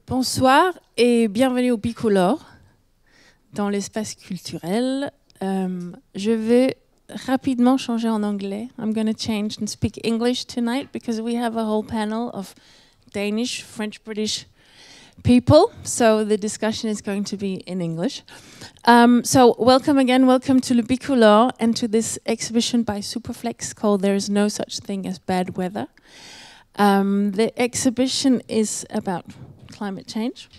Bonsoir et bienvenue au Bicolore, dans l'espace culturel. Je vais rapidement changer en anglais. I'm going to change and speak English tonight because we have a whole panel of Danish, French, British people. So the discussion is going to be in English. So welcome again, welcome to Le Bicolore and to this exhibition by SUPERFLEX called There is No Such Thing as Bad Weather. The exhibition is about climate change.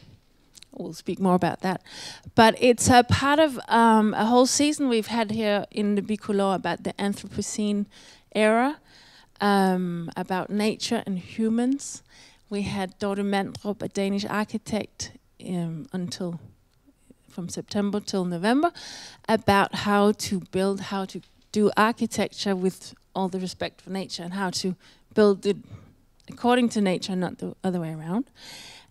We'll speak more about that. But it's a part of a whole season we've had here in the Bicolore about the Anthropocene era, about nature and humans. We had Dorte Mandrup, a Danish architect, from September till November, about how to build, how to do architecture with all the respect for nature and how to build it according to nature, not the other way around.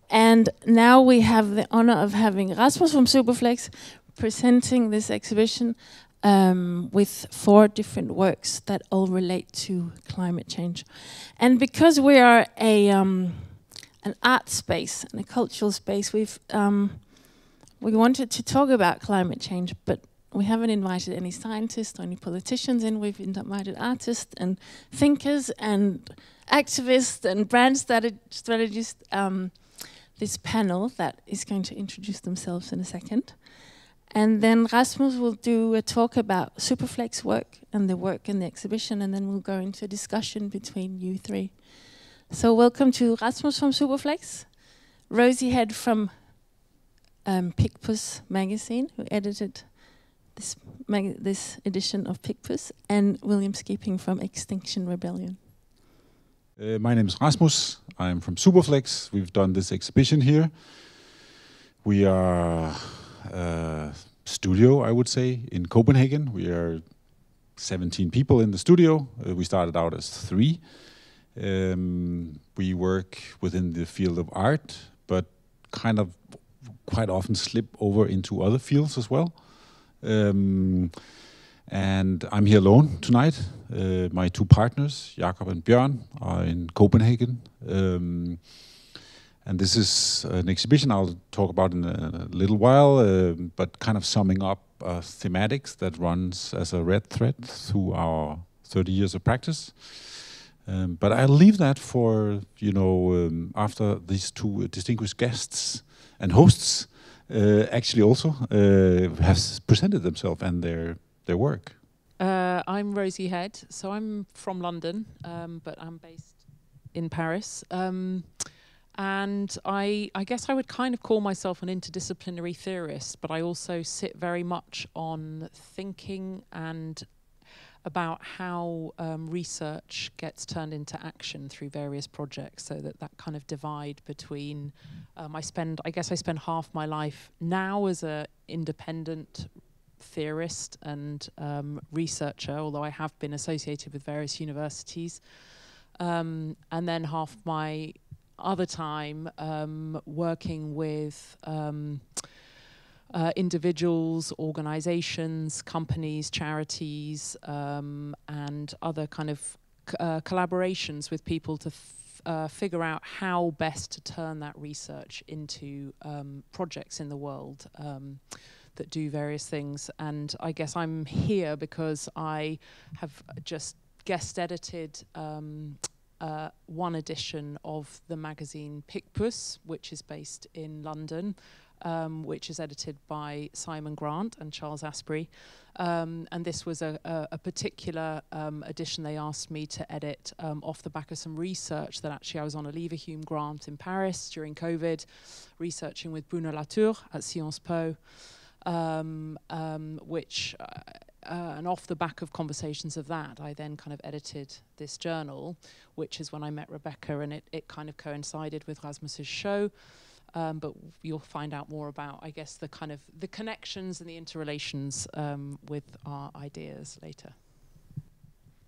And now we have the honor of having Rasmus from SUPERFLEX presenting this exhibition with 4 different works that all relate to climate change. And because we are an art space and a cultural space, we wanted to talk about climate change, but we haven't invited any scientists or any politicians in. We've invited artists and thinkers and activists and brand strategists. This panel that is going to introduce themselves in a second. And then Rasmus will do a talk about SUPERFLEX work and the work in the exhibition, and then we'll go into a discussion between you 3. So welcome to Rasmus from SUPERFLEX, Rosy Head from Picpus magazine, who edited this edition of Picpus, and William Skeaping from Extinction Rebellion. My name is Rasmus. I'm from SUPERFLEX. We've done this exhibition here. We are a studio, I would say, in Copenhagen. We are 17 people in the studio. We started out as 3. We work within the field of art, but kind of quite often slip over into other fields as well. And I'm here alone tonight. My 2 partners, Jakob and Bjørn, are in Copenhagen. And this is an exhibition I'll talk about in a little while, but kind of summing up thematics that runs as a red thread through our 30 years of practice. But I'll leave that for, after these 2 distinguished guests and hosts actually also have presented themselves and their work. I'm Rosy Head, so I'm from London, but I'm based in Paris. And I guess I would kind of call myself an interdisciplinary theorist, but I also sit very much on thinking and about how research gets turned into action through various projects, so that kind of divide between, I spend half my life now as an independent theorist and researcher, although I have been associated with various universities, and then half my other time working with individuals, organizations, companies, charities, and other kind of collaborations with people to figure out how best to turn that research into projects in the world that do various things. And I guess I'm here because I have just guest edited one edition of the magazine Picpus, which is based in London, which is edited by Simon Grant and Charles Asprey. And this was a particular edition they asked me to edit off the back of some research that actually I was on a livre grant in Paris during COVID, researching with Bruno Latour at Sciences Po. Which, and off the back of conversations of that, I then kind of edited this journal, which is when I met Rebecca, and it kind of coincided with Rasmus's show. But you'll find out more about, I guess, the kind of the connections and the interrelations with our ideas later.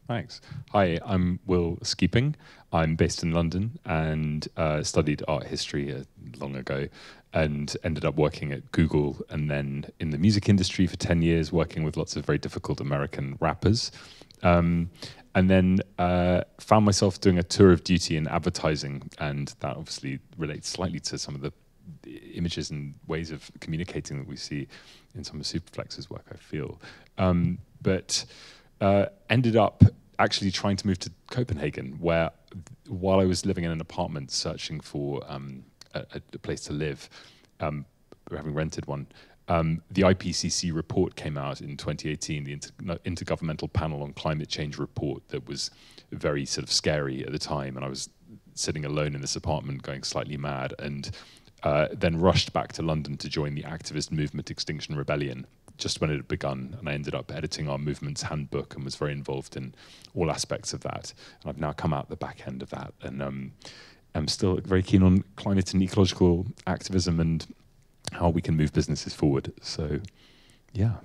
Thanks. Hi, I'm Will Skeaping. I'm based in London and studied art history long ago and ended up working at Google and then in the music industry for 10 years, working with lots of very difficult American rappers. And then found myself doing a tour of duty in advertising, and that obviously relates slightly to some of the images and ways of communicating that we see in some of SUPERFLEX's work, I feel. But ended up actually trying to move to Copenhagen, where while I was living in an apartment searching for a place to live, having rented one, the IPCC report came out in 2018, the Intergovernmental Panel on Climate Change report, that was very sort of scary at the time, and I was sitting alone in this apartment going slightly mad, and then rushed back to London to join the activist movement Extinction Rebellion, just when it had begun, and I ended up editing our movement's handbook and was very involved in all aspects of that. And I've now come out the back end of that, and I'm still very keen on climate and ecological activism and how we can move businesses forward. So, yeah.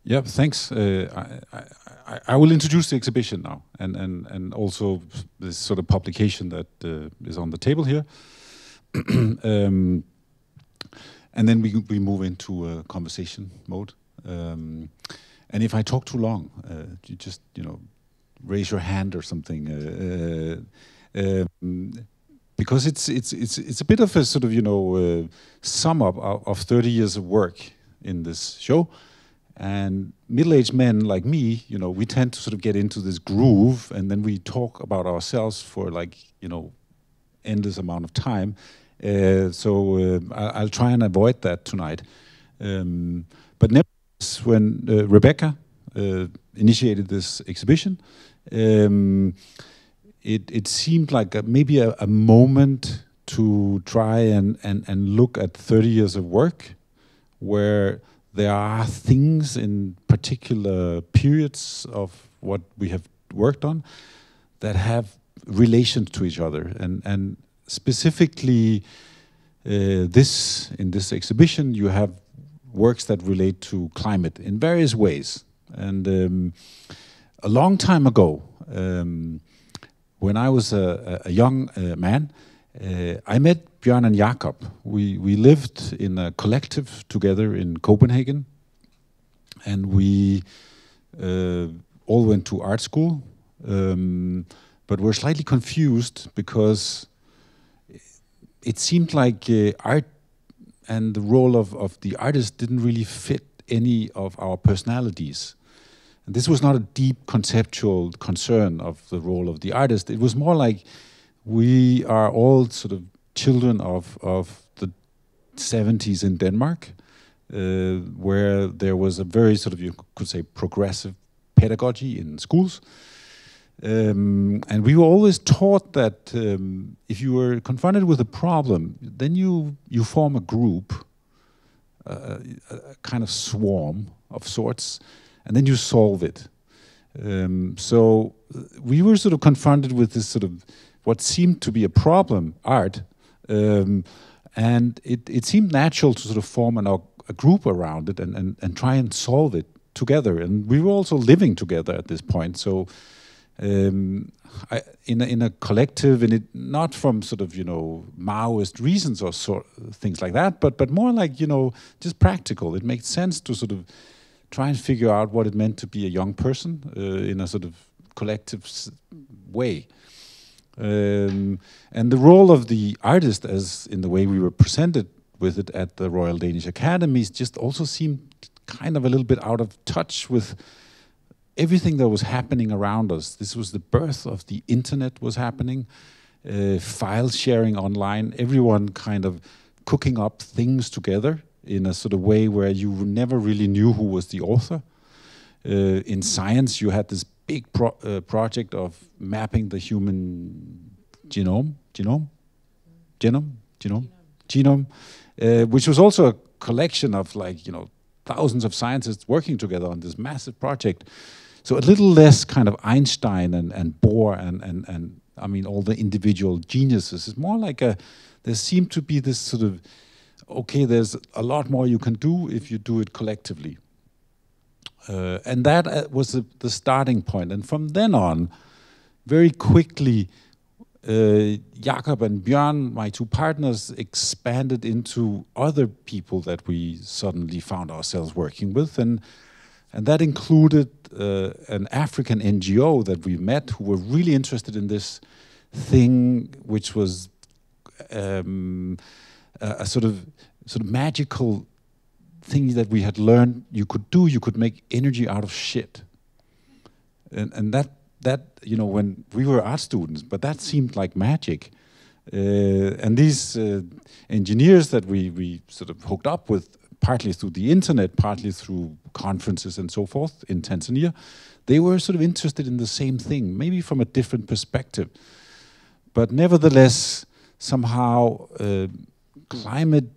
Yeah, thanks. I will introduce the exhibition now, and also this sort of publication that is on the table here. And then we move into a conversation mode. And if I talk too long, you just raise your hand or something, because it's a bit of a sort of sum up of 30 years of work in this show. And middle-aged men like me, we tend to sort of get into this groove, and then we talk about ourselves for endless amount of time. So I'll try and avoid that tonight. But nevertheless, when Rebecca initiated this exhibition, it seemed like maybe a moment to try and look at 30 years of work, where there are things in particular periods of what we have worked on that have relations to each other, and specifically in this exhibition you have works that relate to climate in various ways. And a long time ago, when I was a young man, I met Bjørn and Jakob. We lived in a collective together in Copenhagen, and we all went to art school, but were slightly confused because it seemed like art and the role of the artist didn't really fit any of our personalities. And this was not a deep conceptual concern of the role of the artist. It was more like we are all sort of children of the 70s in Denmark, where there was a very sort of, you could say, progressive pedagogy in schools. And we were always taught that if you were confronted with a problem, then you form a group, a kind of swarm of sorts, and then you solve it. So we were sort of confronted with this sort of what seemed to be a problem, art, and it seemed natural to sort of form a group around it and try and solve it together. And we were also living together at this point, so in a collective, and it not from sort of Maoist reasons or things like that, but more like just practical. It makes sense to sort of try and figure out what it meant to be a young person in a sort of collective way. And the role of the artist, as in the way we were presented with it at the Royal Danish Academies, just also seemed kind of a little bit out of touch with everything that was happening around us. This was the birth of the internet was happening, file sharing online, everyone kind of cooking up things together in a sort of way where you never really knew who was the author. In science, you had this big project of mapping the human genome, which was also a collection of thousands of scientists working together on this massive project. So a little less kind of Einstein and Bohr and I mean all the individual geniuses. It's more like there seemed to be this sort of, okay, there's a lot more you can do if you do it collectively. And that was the starting point. And from then on, very quickly, Jakob and Bjørn, my two partners, expanded into other people that we suddenly found ourselves working with. And that included an African NGO that we met who were really interested in this thing, which was a sort of magical thing that we had learned you could do. You could make energy out of shit, and that you know, when we were art students, but that seemed like magic. And these engineers that we sort of hooked up with, partly through the internet, partly through conferences and so forth in Tanzania, they were sort of interested in the same thing, maybe from a different perspective. But nevertheless, somehow climate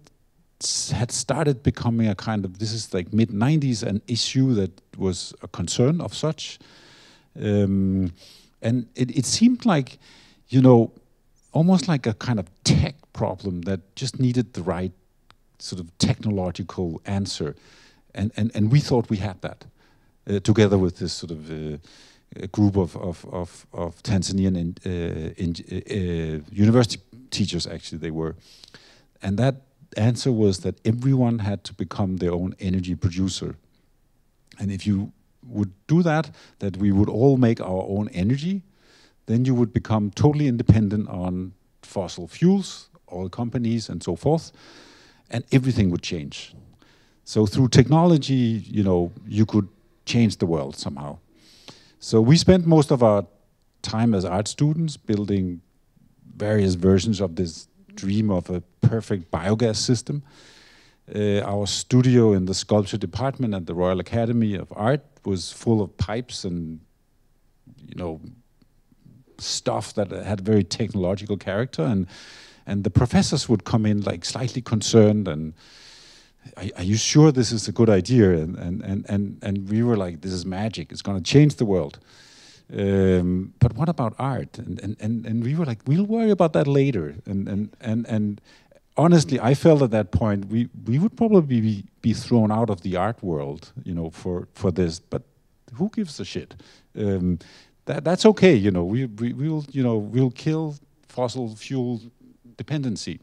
had started becoming a kind of, this is like mid-90s, an issue that was a concern of such. And it seemed like, you know, almost like a kind of tech problem that just needed the right sort of technological answer. And we thought we had that, together with this sort of a group of Tanzanian university teachers, actually they were. And that answer was that everyone had to become their own energy producer. And if you would do that we would all make our own energy, then you would become totally independent on fossil fuels, oil companies and so forth, and everything would change. So through technology, you know, you could change the world somehow. So we spent most of our time as art students building various versions of this dream of a perfect biogas system. Our studio in the sculpture department at the Royal Academy of Art was full of pipes and, you know, stuff that had very technological character, and the professors would come in like slightly concerned and, are you sure this is a good idea? And we were like, this is magic, it's going to change the world. But what about art? And we were like, we'll worry about that later. And honestly, I felt at that point we would probably be thrown out of the art world, you know, for this. But who gives a shit? That's okay, you know. We'll kill fossil fuel dependency.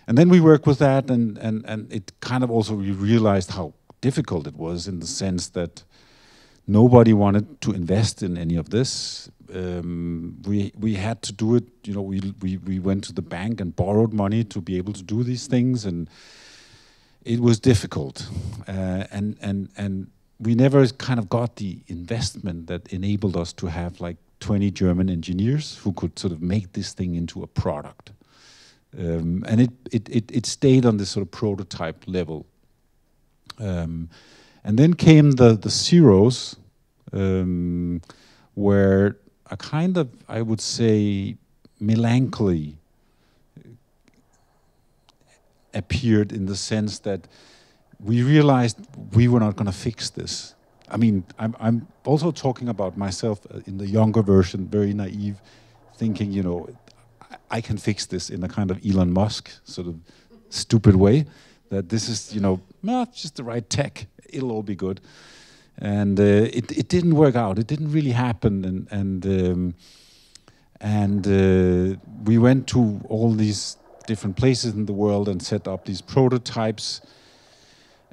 And then we worked with that, and it kind of also, we realized how difficult it was, in the sense that nobody wanted to invest in any of this. We had to do it, you know, we went to the bank and borrowed money to be able to do these things, and it was difficult. And we never kind of got the investment that enabled us to have like 20 German engineers who could sort of make this thing into a product. And it stayed on this sort of prototype level. And then came the zeros, where a kind of, I would say, melancholy appeared, in the sense that we realized we were not going to fix this. I mean, I'm also talking about myself in the younger version, very naive, thinking, you know, I can fix this in a kind of Elon Musk sort of stupid way, that this is, you know, just the right tech, it'll all be good. And it didn't work out. It didn't really happen. And we went to all these different places in the world and set up these prototypes,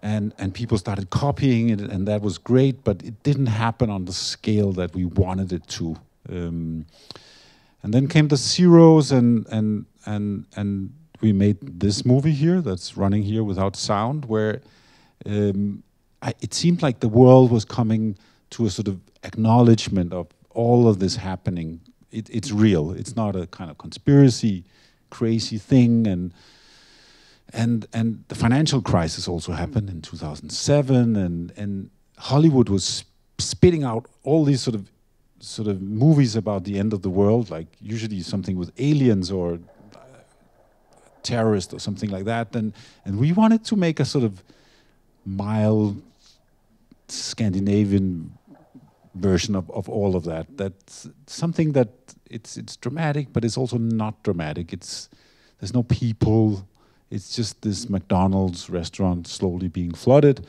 and people started copying it, and that was great, but it didn't happen on the scale that we wanted it to. And then came the zeros, and we made this movie here that's running here without sound, where it seemed like the world was coming to a sort of acknowledgement of all of this happening. It's real. It's not a kind of conspiracy, crazy thing. And the financial crisis also happened in 2007, and Hollywood was spitting out all these sort of movies about the end of the world, like usually something with aliens or terrorists or something like that. And we wanted to make a sort of mild Scandinavian version of all of that. That's something that it's dramatic, but it's also not dramatic. There's no people. It's just this McDonald's restaurant slowly being flooded.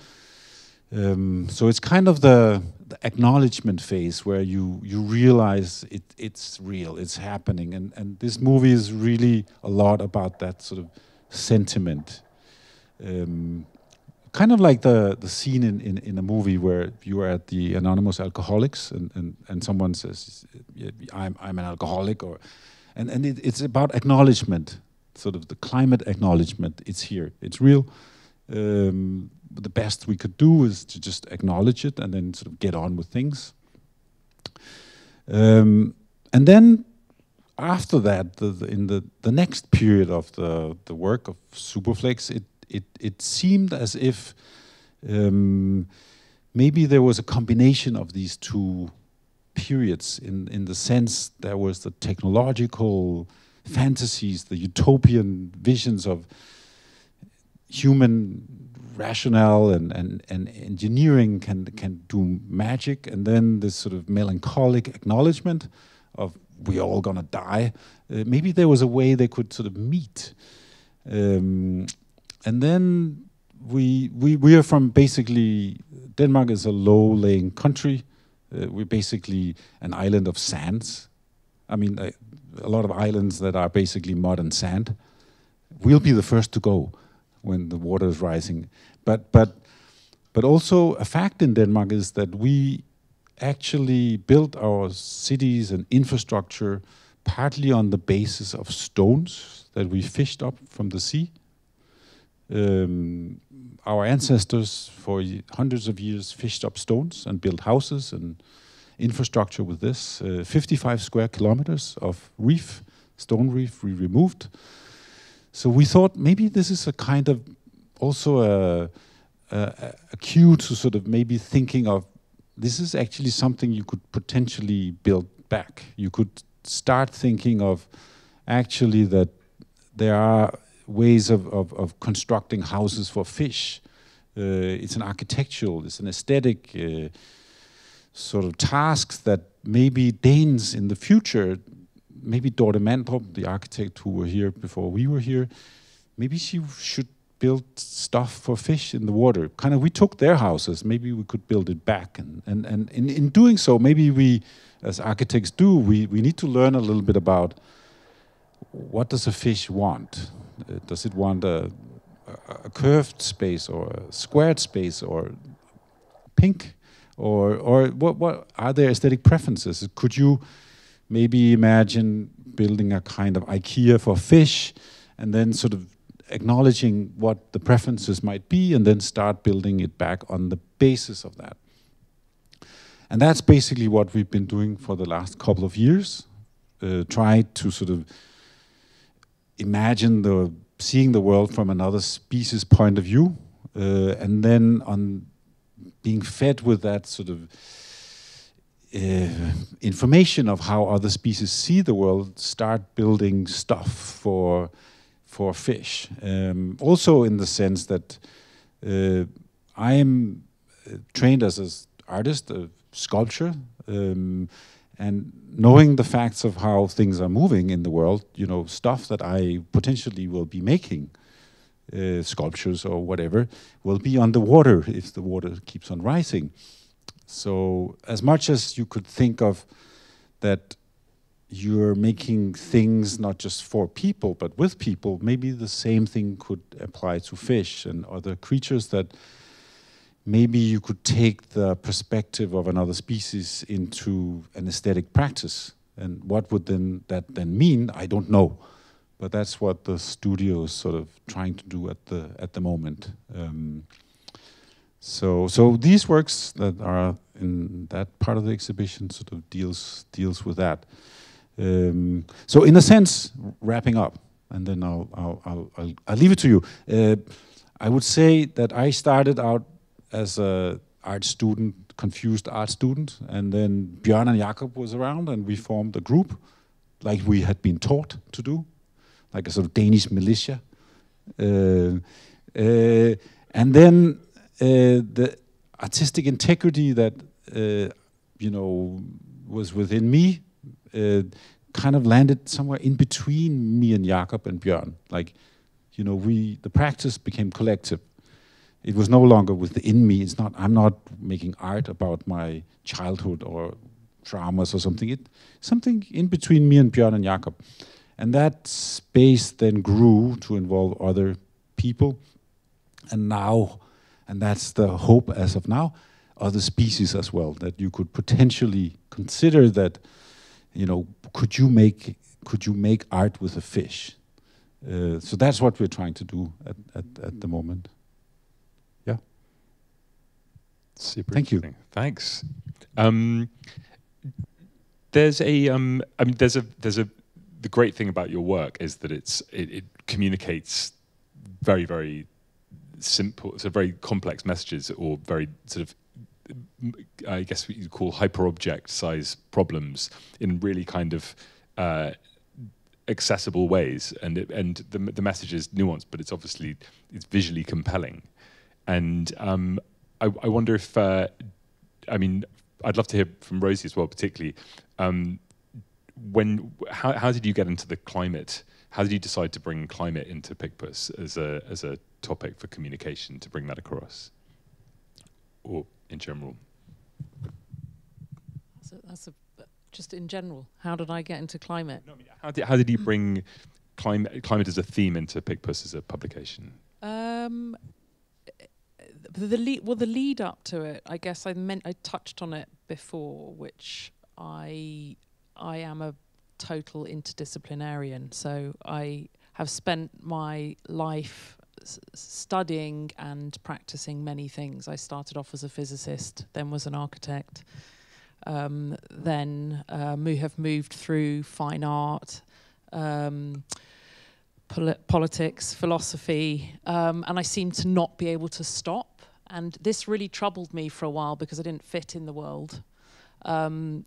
So it's kind of the acknowledgement phase where you realize it's real, it's happening, and this movie is really a lot about that sort of sentiment. Kind of like the scene in a movie where you are at the Anonymous Alcoholics and someone says, I'm an alcoholic, and it's about acknowledgement, sort of the climate acknowledgement, it's here, it's real. The best we could do is to just acknowledge it and then sort of get on with things. And then after that, in the next period of the work of SUPERFLEX, it seemed as if maybe there was a combination of these two periods in the sense there was the technological fantasies, the utopian visions of human rationale and engineering can do magic, and then this sort of melancholic acknowledgement of we're all gonna die. Maybe there was a way they could sort of meet. And then we are from basically, Denmark is a low-lying country. We're basically an island of sands. I mean, a lot of islands that are basically mud and sand. We'll be the first to go when the water is rising. But also a fact in Denmark is that we actually built our cities and infrastructure partly on the basis of stones that we fished up from the sea. Our ancestors for hundreds of years fished up stones and built houses and infrastructure with this. 55 square kilometers of reef, stone reef we removed. So we thought maybe this is a kind of also a cue to sort of maybe thinking of this is actually something you could potentially build back. You could start thinking of actually that there are ways of constructing houses for fish. It's an architectural, it's an aesthetic sort of tasks that maybe Danes in the future, maybe Dorte Mandrup, the architect who were here before we were here, maybe she should build stuff for fish in the water. Kind of, we took their houses, maybe we could build it back. And in doing so, maybe we, as architects do, we need to learn a little bit about what does a fish want? Does it want a curved space or a squared space or pink? Or what are their aesthetic preferences? Could you maybe imagine building a kind of IKEA for fish and then sort of acknowledging what the preferences might be and then start building it back on the basis of that? And that's basically what we've been doing for the last couple of years. Try to sort of imagine seeing the world from another species point of view, and then on being fed with that sort of information of how other species see the world, start building stuff for fish. Also in the sense that I am trained as an artist, a sculptor, and knowing the facts of how things are moving in the world, you know, stuff that I potentially will be making, sculptures or whatever, will be underwater if the water keeps on rising. So as much as you could think of that you're making things not just for people, but with people, maybe the same thing could apply to fish and other creatures, that maybe you could take the perspective of another species into an aesthetic practice. And what would that then mean? I don't know. But that's what the studio is sort of trying to do at the moment. So these works that are in that part of the exhibition sort of deals with that. So in a sense, wrapping up, and then I'll leave it to you. I would say that I started out as a art student, confused art student, and then Bjørn and Jakob was around, and we formed a group, like we had been taught to do, like a sort of Danish militia. And then the artistic integrity that you know was within me kind of landed somewhere in between me and Jakob and Bjørn. Like, you know, the practice became collective. It was no longer within me. It's not. I'm not making art about my childhood or traumas or something. Something in between me and Bjørn and Jakob. And that space then grew to involve other people. And now, and that's the hope as of now, other species as well, that you could potentially consider that, you know, could you make art with a fish? So that's what we're trying to do at the moment. Yeah. Super Thank you. interesting. Thanks. There's a, I mean, the great thing about your work is that it communicates very, very simple, so very complex messages, or very sort of, I guess what you call hyper-object size problems in really kind of accessible ways, and the message is nuanced, but it's visually compelling. And I wonder if, I mean, I'd love to hear from Rosy as well, particularly. How did you get into the climate? How did you decide to bring climate into Picpus as a topic for communication, to bring that across, or in general? That's just in general. How did I get into climate? No, I mean, how did you bring climate as a theme into Picpus as a publication? The lead up to it, I guess I touched on it before, which I am a total interdisciplinarian. So I have spent my life studying and practicing many things. I started off as a physicist, then was an architect, then have moved through fine art, politics, philosophy, and I seemed to not be able to stop. And this really troubled me for a while because I didn't fit in the world. And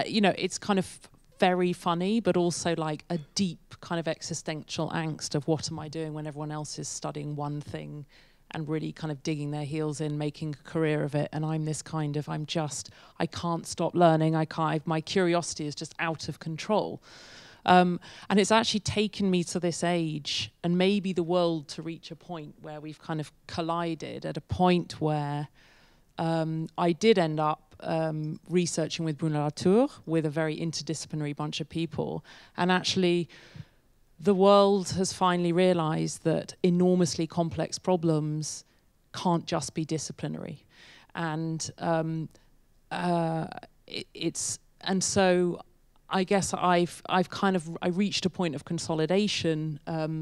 you know, it's kind of very funny, but also like a deep kind of existential angst of what am I doing when everyone else is studying one thing and really kind of digging their heels in, making a career of it. And I'm this kind of, I can't stop learning. My curiosity is just out of control. And it's actually taken me to this age, and maybe the world, to reach a point where we've kind of collided at a point where I did end up researching with Bruno Latour, with a very interdisciplinary bunch of people. And actually, the world has finally realized that enormously complex problems can't just be disciplinary. And so I guess I've reached a point of consolidation,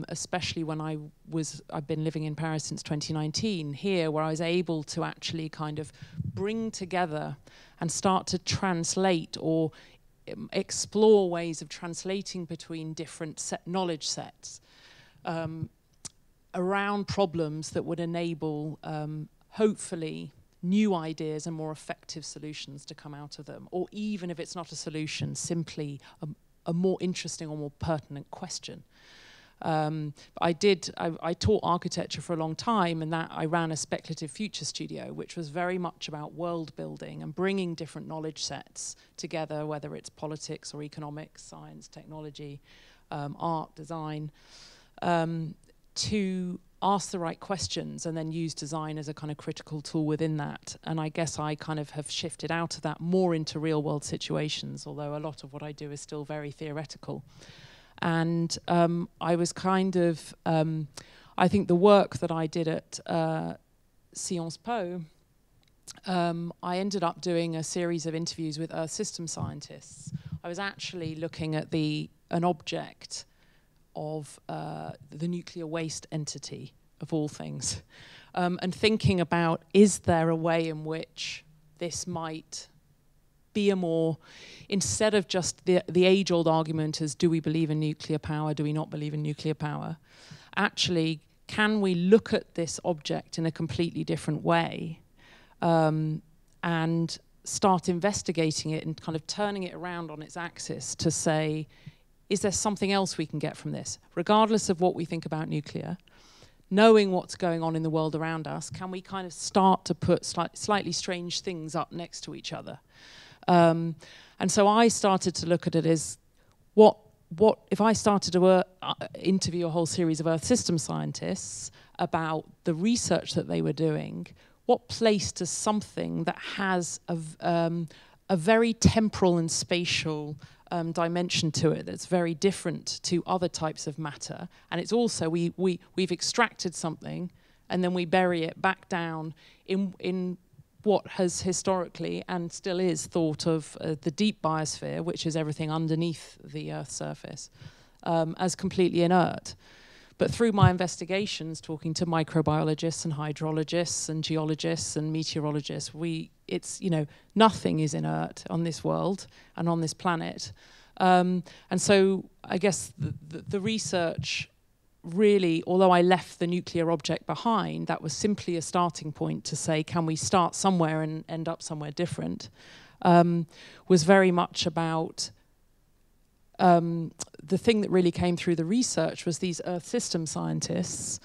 especially when I've been living in Paris since 2019 here, where I was able to actually kind of bring together and start to translate or explore ways of translating between different knowledge sets around problems that would enable, hopefully, new ideas and more effective solutions to come out of them, or even if it's not a solution, simply a more interesting or more pertinent question. I taught architecture for a long time, and that I ran a speculative future studio, which was very much about world building and bringing different knowledge sets together, whether it's politics or economics, science, technology, art, design, to ask the right questions and then use design as a kind of critical tool within that. And I guess I kind of have shifted out of that more into real world situations, although a lot of what I do is still very theoretical. And I was kind of, I think the work that I did at Sciences Po, I ended up doing a series of interviews with Earth system scientists. I was actually looking at an object of the nuclear waste entity, of all things, and thinking about, is there a way in which this might be a more, instead of just the age-old argument as, do we believe in nuclear power, do we not believe in nuclear power, actually, can we look at this object in a completely different way and start investigating it and kind of turning it around on its axis to say, is there something else we can get from this? Regardless of what we think about nuclear, knowing what's going on in the world around us, can we kind of start to put slightly strange things up next to each other? And so I started to look at it as, what if I started to interview a whole series of Earth system scientists about the research that they were doing, what place does something that has a very temporal and spatial dimension to it that's very different to other types of matter, and it's also we've extracted something and then we bury it back down in what has historically and still is thought of the deep biosphere, which is everything underneath the Earth's surface. as completely inert. But through my investigations, talking to microbiologists and hydrologists and geologists and meteorologists, it's, you know, nothing is inert on this world and on this planet. And so I guess the research really, although I left the nuclear object behind, that was simply a starting point to say, can we start somewhere and end up somewhere different, was very much about the thing that really came through the research was these Earth system scientists,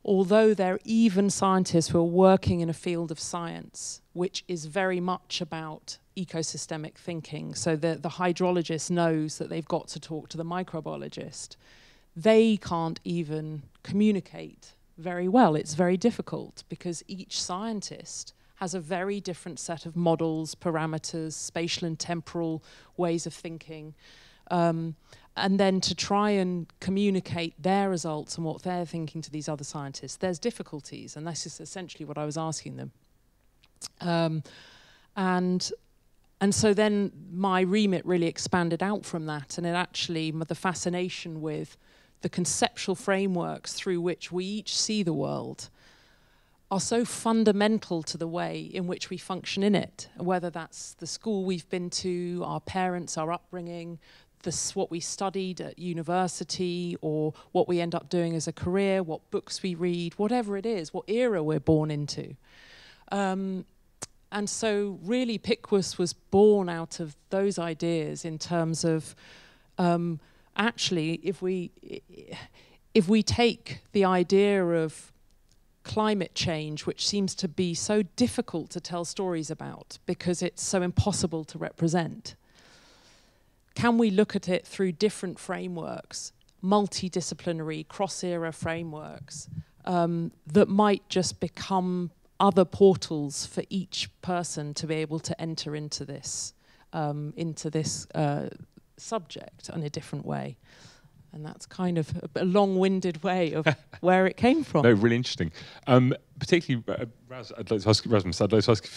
although they're even scientists who are working in a field of science, which is very much about ecosystemic thinking. So the hydrologist knows that they've got to talk to the microbiologist. They can't even communicate very well. It's very difficult because each scientist has a very different set of models, parameters, spatial and temporal ways of thinking. And then to try and communicate their results and what they're thinking to these other scientists, there's difficulties, and this is essentially what I was asking them. And so then my remit really expanded out from that, and it actually, the fascination with the conceptual frameworks through which we each see the world are so fundamental to the way in which we function in it, whether that's the school we've been to, our parents, our upbringing, what we studied at university, or what we end up doing as a career, what books we read, whatever it is, what era we're born into. And so really Picpus was born out of those ideas in terms of actually if we take the idea of climate change, which seems to be so difficult to tell stories about because it's so impossible to represent, can we look at it through different frameworks, multidisciplinary, cross-era frameworks, that might just become other portals for each person to be able to enter into this subject in a different way? And that's kind of a long-winded way of where it came from. No, really interesting. Particularly, I'd like to ask Rasmus, I'd like to ask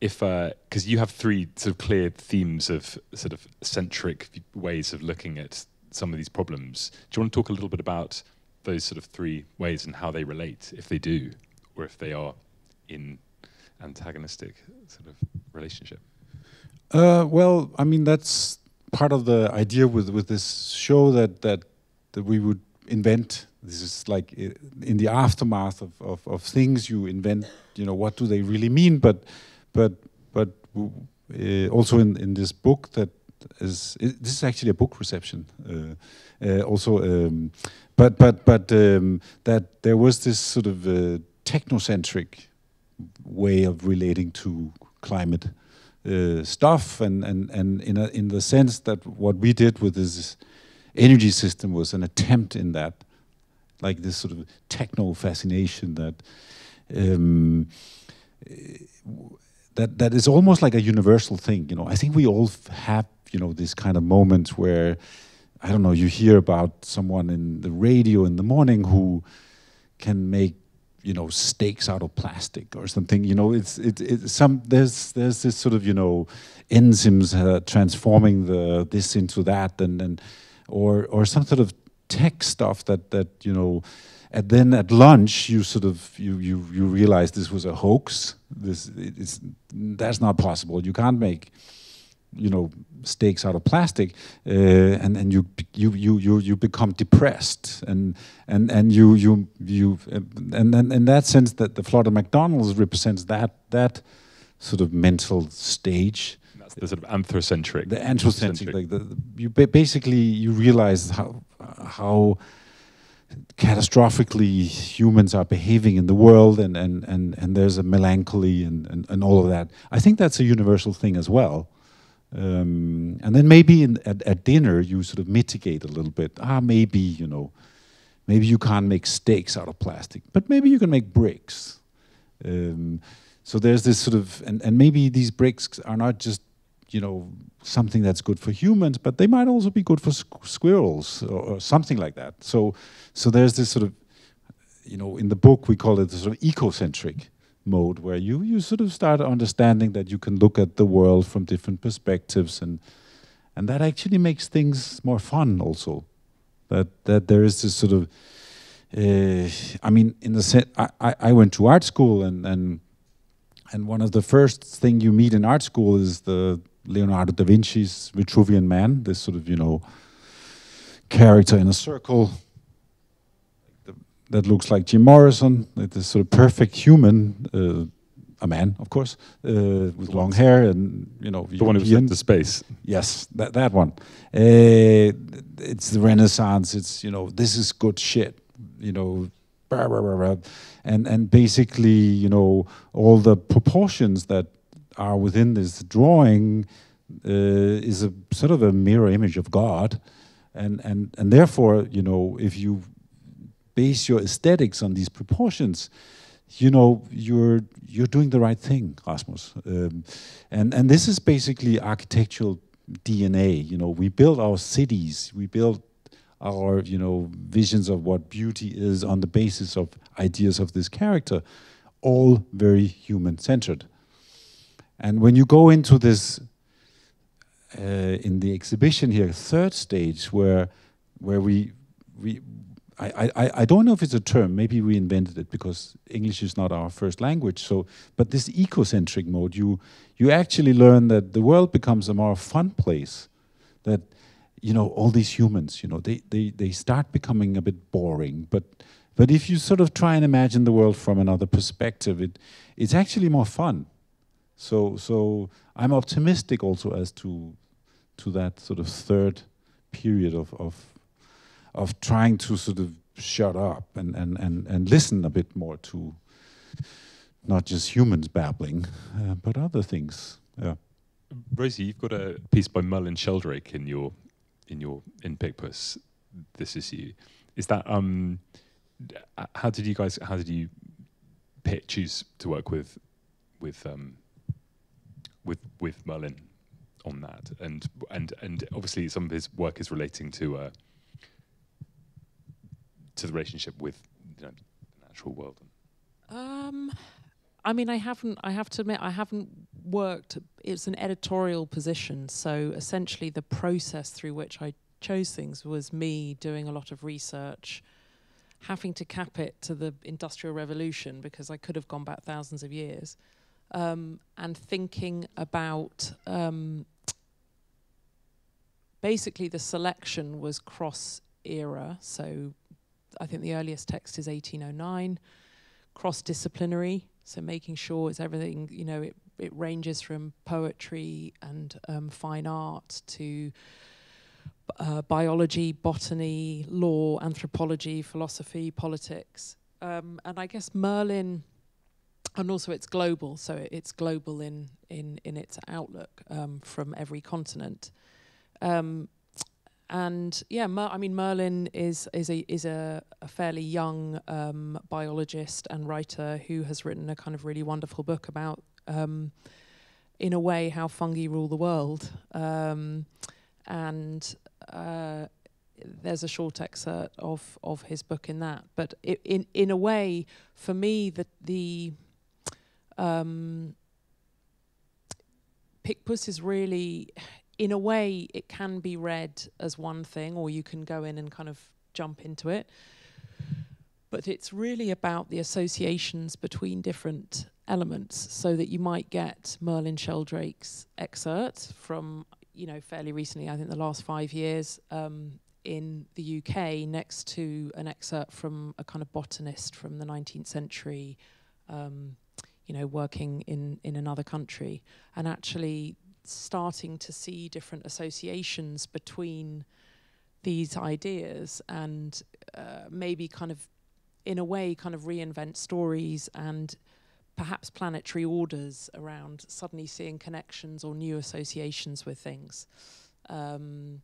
if because you have three sort of clear themes of sort of centric ways of looking at some of these problems. Do you want to talk a little bit about those sort of three ways and how they relate, if they do, or if they are in antagonistic sort of relationship? Well, I mean, that's part of the idea with this show that we would invent. This is like in the aftermath of things you invent, you know, what do they really mean? But also in this book this is actually a book reception. That there was this sort of technocentric way of relating to climate stuff, and in the sense that what we did with this energy system was an attempt in that, like this sort of techno fascination that is almost like a universal thing. You know, I think we all have, you know, this kind of moments where, I don't know, you hear about someone in the radio in the morning who can make, you know, steaks out of plastic or something. You know, there's this sort of, you know, enzymes transforming this into that, or some sort of tech stuff that you know. And then at lunch, you sort of you realize this was a hoax. That's not possible. You can't make, you know, steaks out of plastic, and you become depressed, and you in that sense that the Flood of McDonald's represents that sort of mental stage. And that's the sort of anthrocentric. The anthrocentric, like you basically you realize how catastrophically humans are behaving in the world, and there's a melancholy and all of that. I think that's a universal thing as well. And then maybe at dinner you sort of mitigate a little bit. Maybe, you know, maybe you can't make steaks out of plastic, but maybe you can make bricks. So there's this sort of, and maybe these bricks are not just, you know, something that's good for humans, but they might also be good for squirrels or something like that. So there's this sort of, you know, in the book we call it the sort of ecocentric mode, where you sort of start understanding that you can look at the world from different perspectives, and that actually makes things more fun also. That there is this sort of, I mean, in the sense, I went to art school, and one of the first thing you meet in art school is the Leonardo da Vinci's Vitruvian Man, this sort of, you know, character in a circle that looks like Jim Morrison, this sort of perfect human, a man, of course, with long hair, and, you know, the one who was into space. Yes, that one. It's the Renaissance. It's, you know, this is good shit. You know, blah, blah, blah, blah. And basically, you know, all the proportions that are within this drawing is a sort of a mirror image of God, and therefore, you know, if you base your aesthetics on these proportions, you know, you're doing the right thing, Rasmus. And this is basically architectural DNA. You know, we build our cities, we build our, you know, visions of what beauty is on the basis of ideas of this character, all very human-centered. And when you go into this, in the exhibition here, third stage, where I don't know if it's a term, maybe we invented it because English is not our first language, so, but this ecocentric mode, you actually learn that the world becomes a more fun place, that, you know, all these humans, you know, they start becoming a bit boring, but if you sort of try and imagine the world from another perspective, it's actually more fun. So I'm optimistic also as to that sort of third period of trying to sort of shut up and listen a bit more to not just humans babbling, but other things. Yeah. Rosy, you've got a piece by Merlin Sheldrake in Picpus this issue. Is that how did you choose to work with Merlin on that? And obviously some of his work is relating to the relationship with, you know, the natural world. I mean, I have to admit, I haven't worked, it's an editorial position, so essentially the process through which I chose things was me doing a lot of research, having to cap it to the Industrial Revolution because I could have gone back thousands of years, and thinking about, basically the selection was cross-era, so I think the earliest text is 1809, cross-disciplinary, so making sure it's everything, you know, it ranges from poetry and fine art to biology, botany, law, anthropology, philosophy, politics. And I guess Merlin, and also it's global, so it's global in its outlook from every continent. And yeah, I mean, Merlin is a fairly young biologist and writer who has written a kind of really wonderful book about, in a way, how fungi rule the world. And there's a short excerpt of his book in that. But in a way, for me, the Picpus is really, in a way, it can be read as one thing, or you can go in and kind of jump into it. But it's really about the associations between different elements, so that you might get Merlin Sheldrake's excerpt from, you know, fairly recently, I think the last 5 years, in the UK, next to an excerpt from a kind of botanist from the 19th century, you know, working in another country, and actually starting to see different associations between these ideas, and maybe kind of, in a way, kind of reinvent stories and perhaps planetary orders around suddenly seeing connections or new associations with things. And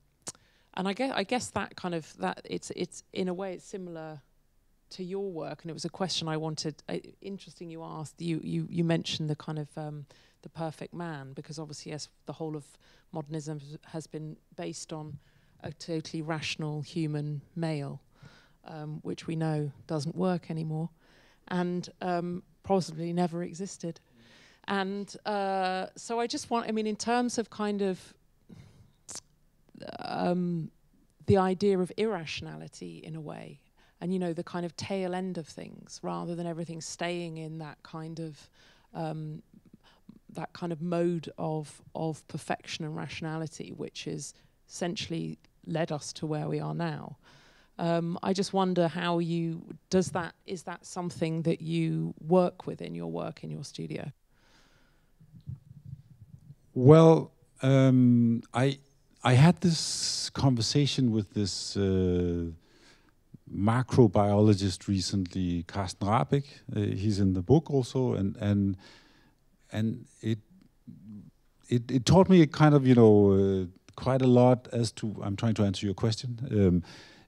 I guess that kind of, that it's in a way it's similar to your work, and it was a question I wanted. Interesting, you asked. You mentioned the kind of the perfect man, because obviously, yes, the whole of modernism has been based on a totally rational human male, which we know doesn't work anymore, and possibly never existed. And so I just want, I mean, in terms of kind of the idea of irrationality in a way, and you know, the kind of tail end of things, rather than everything staying in that kind of mode of perfection and rationality, which is essentially led us to where we are now. I just wonder how is that something that you work with in your work in your studio? Well, I had this conversation with this macrobiologist recently, Carsten Rabeck. He's in the book also, and it taught me kind of, you know, quite a lot as to, I'm trying to answer your question,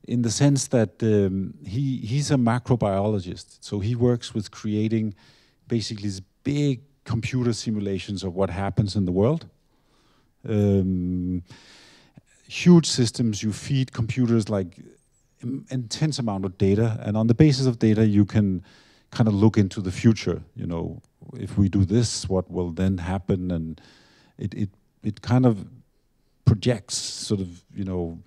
in the sense that he's a macrobiologist, so he works with creating basically these big computer simulations of what happens in the world. Huge systems, you feed computers like intense amount of data, and on the basis of data you can kind of look into the future. You know, if we do this, what will then happen? And it kind of projects sort of, you know,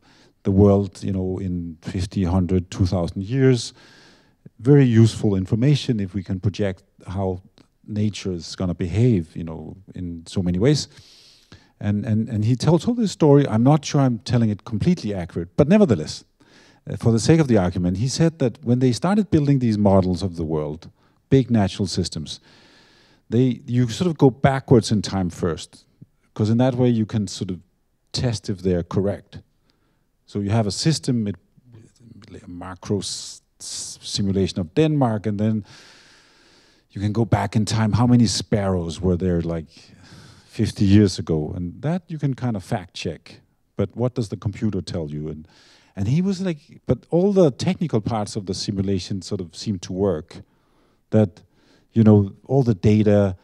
the world, you know, in 50, 100, 2,000 years. Very useful information if we can project how nature is going to behave, you know, in so many ways. And he told this story. I'm not sure I'm telling it completely accurate, but nevertheless, for the sake of the argument, he said that when they started building these models of the world, big natural systems, you sort of go backwards in time first, because in that way you can sort of test if they're correct. So you have a system, a macro simulation of Denmark, and then you can go back in time. How many sparrows were there like 50 years ago? And that you can kind of fact check. But what does the computer tell you? And he was like, but all the technical parts of the simulation sort of seemed to work. That, you know, all the data,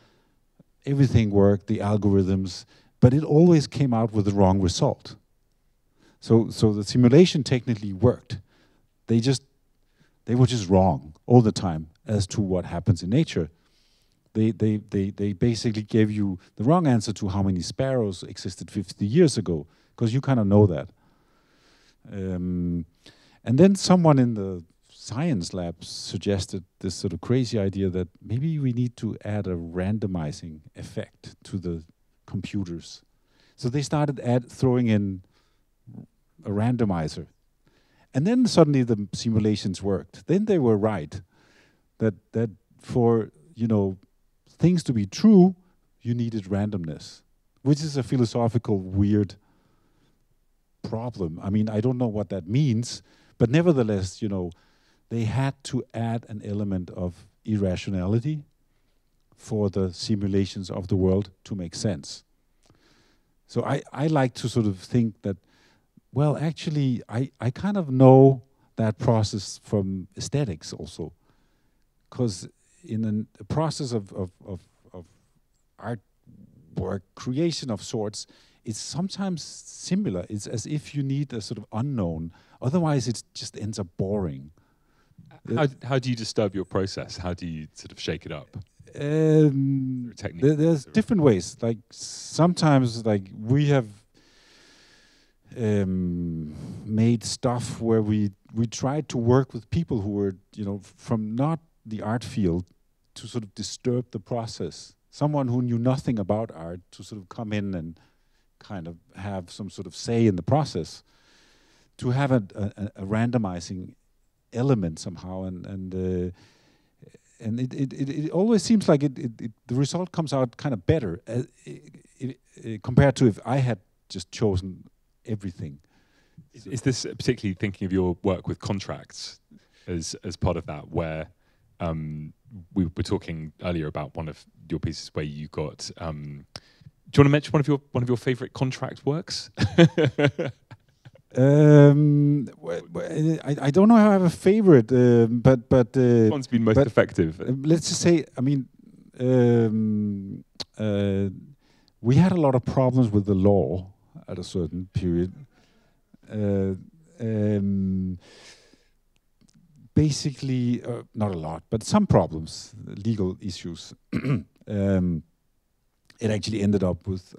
everything worked, the algorithms, but it always came out with the wrong result. So the simulation technically worked. They were just wrong all the time as to what happens in nature. They basically gave you the wrong answer to how many sparrows existed 50 years ago, because you kind of know that. And then someone in the science lab suggested this sort of crazy idea that maybe we need to add a randomizing effect to the computers. So they started throwing in a randomizer. And then suddenly the simulations worked. Then they were right that for, you know, things to be true, you needed randomness, which is a philosophical weird problem. I mean, I don't know what that means, but nevertheless, you know, they had to add an element of irrationality for the simulations of the world to make sense. So I like to sort of think that, well, actually, I kind of know that process from aesthetics also, because in a process of artwork, creation of sorts, it's sometimes similar. It's as if you need a sort of unknown, otherwise it just ends up boring. How do you disturb your process? How do you sort of shake it up? There's different ways. Like sometimes, like we have made stuff where we tried to work with people who were, you know, from not the art field, to sort of disturb the process. Someone who knew nothing about art to sort of come in and kind of have some sort of say in the process, to have a randomizing element somehow, and it always seems like the result comes out kind of better compared to if I had just chosen everything. Is this particularly thinking of your work with contracts as part of that, where we were talking earlier about one of your pieces where you got do you want to mention one of your favorite contract works? I don't know how I have a favorite, but one's been most effective. Let's just say, I mean, we had a lot of problems with the law at a certain period. Basically, not a lot, but some problems, legal issues. It actually ended up with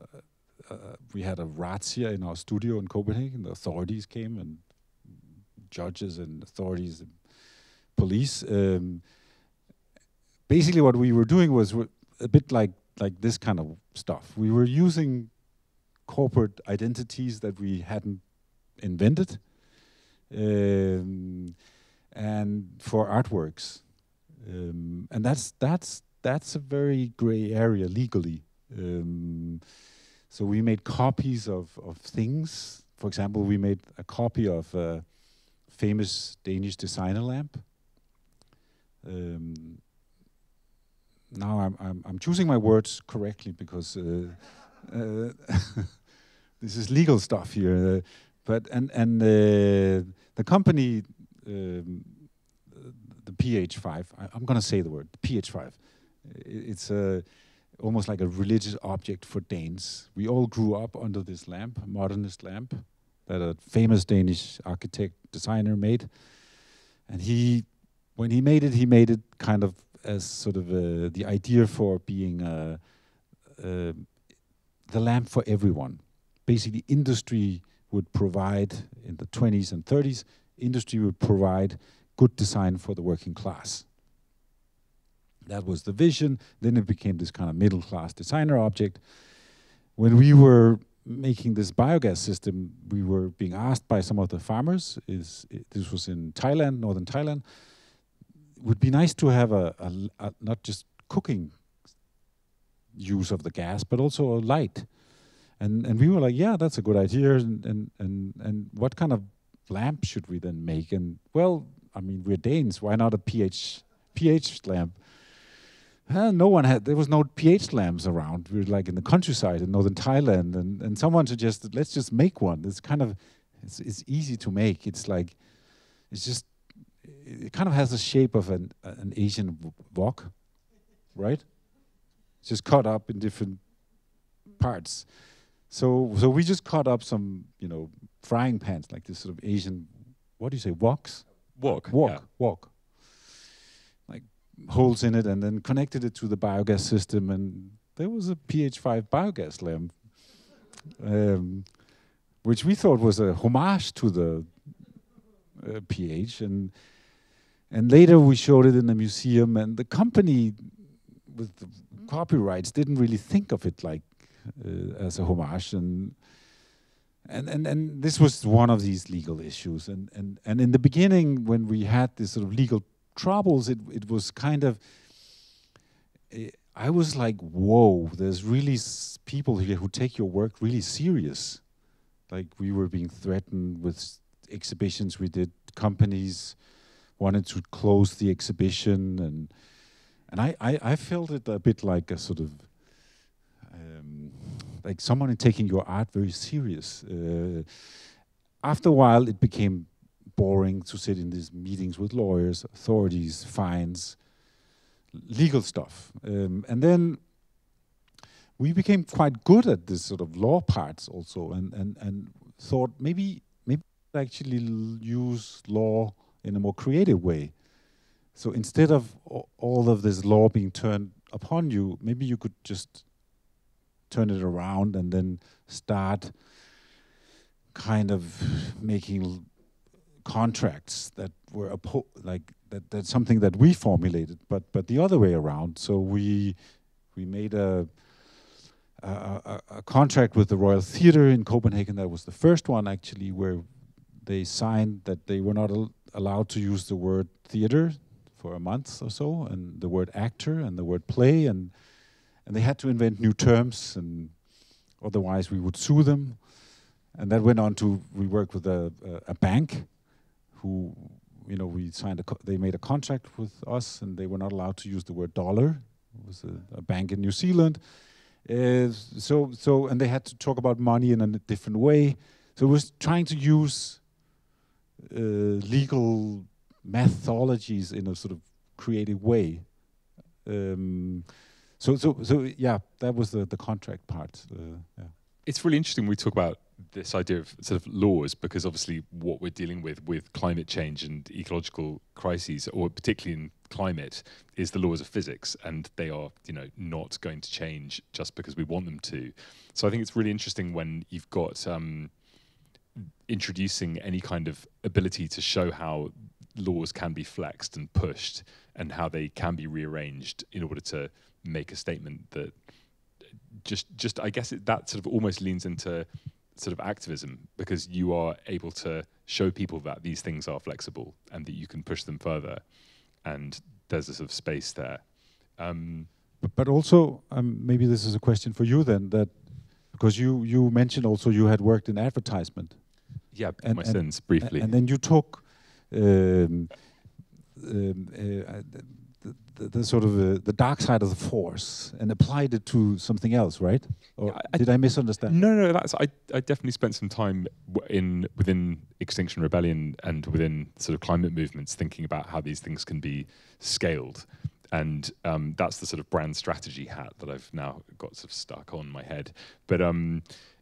we had a razzia in our studio in Copenhagen. The authorities came and judges and authorities and police. Basically what we were doing was a bit like this kind of stuff. We were using corporate identities that we hadn't invented, and for artworks, and that's a very gray area legally. So we made copies of things. For example, we made a copy of a famous Danish designer lamp. Now I'm choosing my words correctly because this is legal stuff here. But the company, the PH5. I'm going to say the word PH5. It's almost like a religious object for Danes. We all grew up under this lamp, modernist lamp, that a famous Danish architect designer made. And when he made it kind of as sort of the idea for being the lamp for everyone. Basically, industry would provide, in the 20s and 30s, industry would provide good design for the working class. That was the vision. Then it became this kind of middle-class designer object. When we were making this biogas system, we were being asked by some of the farmers, this was in Thailand, northern Thailand, it would be nice to have a not just cooking use of the gas, but also a light. And we were like, yeah, that's a good idea. And what kind of lamp should we then make? And well, I mean, we're Danes. Why not a pH lamp? No one had. There was no pH lamps around. We were like in the countryside in northern Thailand, and someone suggested, let's just make one. It's kind of, it's easy to make. It's like, it kind of has the shape of an Asian wok, right? It's just cut up in different parts. So we just cut up some, frying pans, like this sort of Asian, what do you say, woks? Wok. Like holes in it, and then connected it to the biogas system, and there was a PH5 biogas lamp, which we thought was a homage to the pH, and later we showed it in a museum, and the company with the copyrights didn't really think of it like as a homage, and this was one of these legal issues, and in the beginning when we had this sort of legal troubles, it was kind of, I was like, whoa, there's really people here who take your work really serious. Like we were being threatened with exhibitions we did, companies wanted to close the exhibition, and I felt it a bit like a sort of like someone taking your art very serious. After a while, it became boring to sit in these meetings with lawyers, authorities, fines, legal stuff, and then we became quite good at this sort of law parts also, and thought maybe actually use law in a more creative way. So instead of all of this law being turned upon you, maybe you could just turn it around and then start kind of making contracts that were that's something that we formulated, but the other way around. So we made a contract with the Royal Theatre in Copenhagen. That was the first one actually, where they signed that they were not allowed to use the word theater for a month or so, and the word actor and the word play, and they had to invent new terms, and otherwise we would sue them. And that went on to, we worked with a bank who, we signed they made a contract with us, and they were not allowed to use the word dollar. It was a bank in New Zealand. So and they had to talk about money in a different way. So it was trying to use legal methodologies in a sort of creative way. So yeah, that was the contract part. Yeah. It's really interesting when we talk about this idea of sort of laws, because obviously what we're dealing with climate change and ecological crises, or particularly in climate, is the laws of physics, and they are, not going to change just because we want them to. So I think it's really interesting when you've got introducing any kind of ability to show how laws can be flexed and pushed and how they can be rearranged in order to make a statement that just I guess that sort of almost leans into sort of activism, because you are able to show people that these things are flexible and that you can push them further, and there's a sort of space there. But also, maybe this is a question for you then, that because you mentioned also you had worked in advertisement. Yeah, my sins, briefly. And then you took the sort of the dark side of the force and applied it to something else, right? Or did I misunderstand? No. I definitely spent some time within Extinction Rebellion and within sort of climate movements thinking about how these things can be scaled. And that's the sort of brand strategy hat that I've now got sort of stuck on my head. But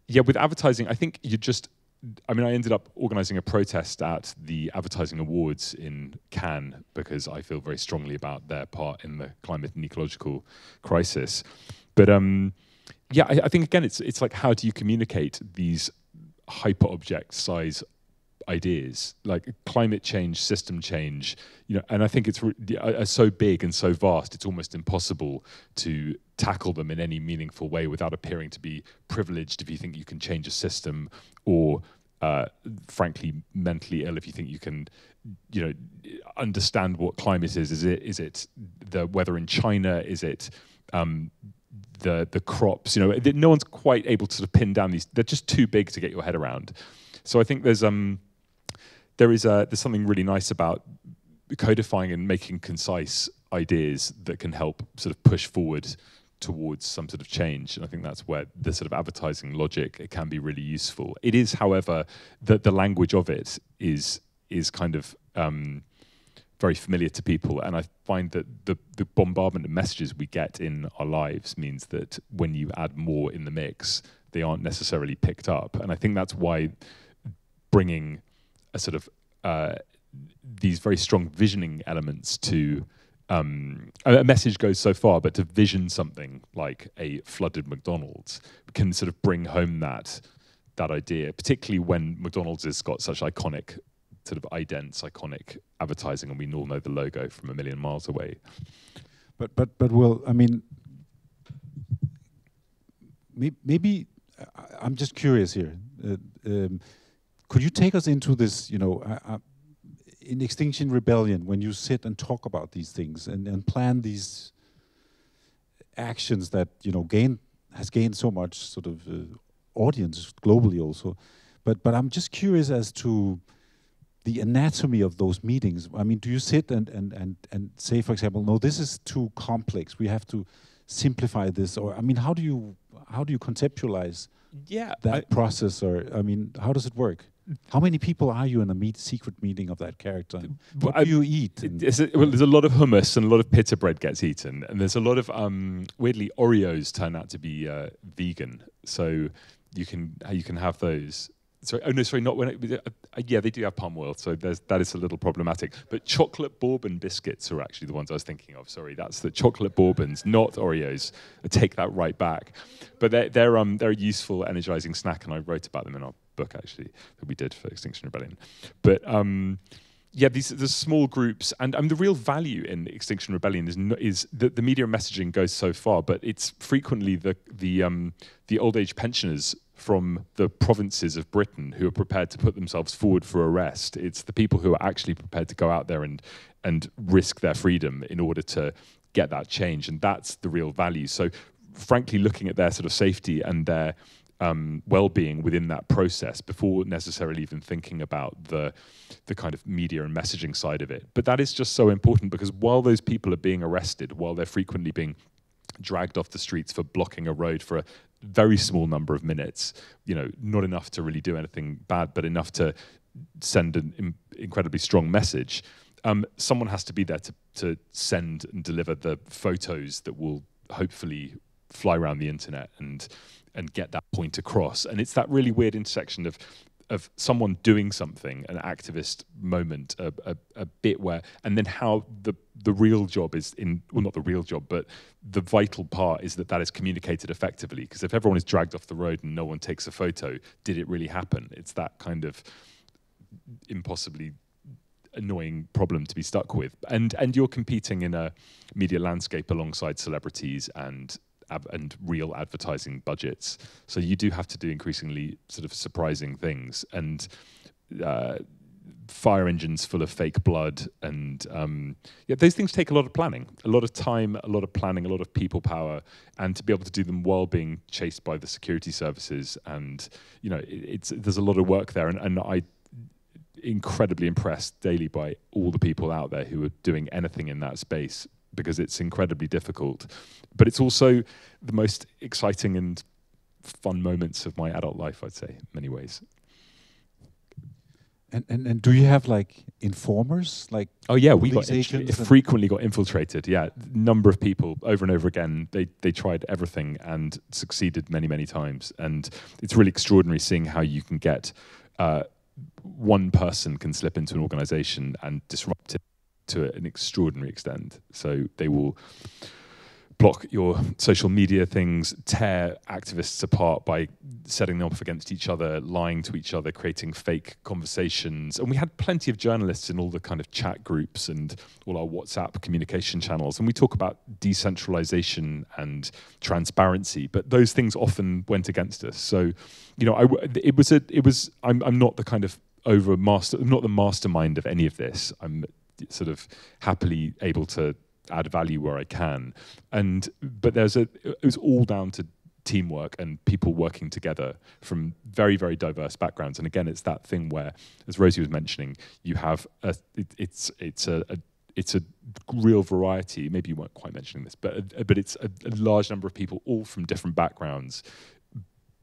yeah, with advertising, I think I ended up organizing a protest at the Advertising Awards in Cannes because I feel very strongly about their part in the climate and ecological crisis. But yeah, I think again, it's like, how do you communicate these hyper object size ideas like climate change, system change, and I think it's so big and so vast, it's almost impossible to tackle them in any meaningful way without appearing to be privileged if you think you can change a system, or frankly mentally ill if you think you can understand what climate is. Is it the weather in China? Is it the crops? No one's quite able to sort of pin down these. They're just too big to get your head around. So I think there's something really nice about codifying and making concise ideas that can help sort of push forward towards some sort of change. And I think that's where the sort of advertising logic, it can be really useful. It is, however, that the language of it is kind of very familiar to people. And I find that the bombardment of messages we get in our lives means that when you add more in the mix, they aren't necessarily picked up. And I think that's why bringing a sort of these very strong visioning elements to a message goes so far, but to vision something like a flooded McDonald's can sort of bring home that idea, particularly when McDonald's has got such iconic sort of iconic advertising, and we all know the logo from a million miles away. But well, I mean, maybe I'm just curious here. Could you take us into this, in Extinction Rebellion, when you sit and talk about these things and plan these actions that, has gained so much sort of audience globally also. But I'm just curious as to the anatomy of those meetings. I mean, do you sit and say, for example, no, this is too complex, we have to simplify this? Or, I mean, how do you conceptualize that process? Or, I mean, how does it work? How many people are you in a secret meeting of that character? What do you eat? There's a lot of hummus and a lot of pizza bread gets eaten, and there's a lot of weirdly Oreos turn out to be vegan, so you can have those. Sorry, not when yeah, they do have palm oil, so that is a little problematic. But chocolate bourbon biscuits are actually the ones I was thinking of. Sorry, that's the chocolate bourbons, not Oreos. I take that right back. But they're a useful, energizing snack, and I wrote about them in our book actually that we did for Extinction Rebellion. But yeah, there's small groups, and the real value in Extinction Rebellion is that the media messaging goes so far, but it's frequently the old age pensioners from the provinces of Britain who are prepared to put themselves forward for arrest. It's the people who are actually prepared to go out there and risk their freedom in order to get that change, and that's the real value. So frankly, looking at their sort of safety and their well-being within that process before necessarily even thinking about the kind of media and messaging side of it. But that is just so important, because while those people are being arrested, while they're frequently being dragged off the streets for blocking a road for a very small number of minutes, not enough to really do anything bad, but enough to send an incredibly strong message, someone has to be there to send and deliver the photos that will hopefully fly around the internet and get that point across. And it's that really weird intersection of of someone doing something, an activist moment, a bit where, and then how the real job is well, not the real job, but the vital part is that is communicated effectively. Because if everyone is dragged off the road and no one takes a photo, did it really happen? It's that kind of impossibly annoying problem to be stuck with. And you're competing in a media landscape alongside celebrities and real advertising budgets. So you do have to do increasingly sort of surprising things, and fire engines full of fake blood, and those things take a lot of planning, a lot of time, a lot of planning, a lot of people power, and to be able to do them while being chased by the security services, and there's a lot of work there, and I incredibly impressed daily by all the people out there who are doing anything in that space, because it's incredibly difficult, but it's also the most exciting and fun moments of my adult life, I'd say, in many ways. And do you have like informers? Like, oh yeah, we frequently got infiltrated. Yeah, number of people over and over again. They tried everything and succeeded many times. And it's really extraordinary seeing how you can get one person can slip into an organization and disrupt it to an extraordinary extent. So they will block your social media things, tear activists apart by setting them off against each other, lying to each other, creating fake conversations. And we had plenty of journalists in all the kind of chat groups and all our WhatsApp communication channels. And we talk about decentralization and transparency, but those things often went against us. So, I'm not the kind of I'm not the mastermind of any of this. I'm sort of happily able to add value where I can, but it was all down to teamwork and people working together from very diverse backgrounds. And again, it's that thing where, as Rosy was mentioning, you have it's a real variety. Maybe you weren't quite mentioning this, but it's a large number of people, all from different backgrounds,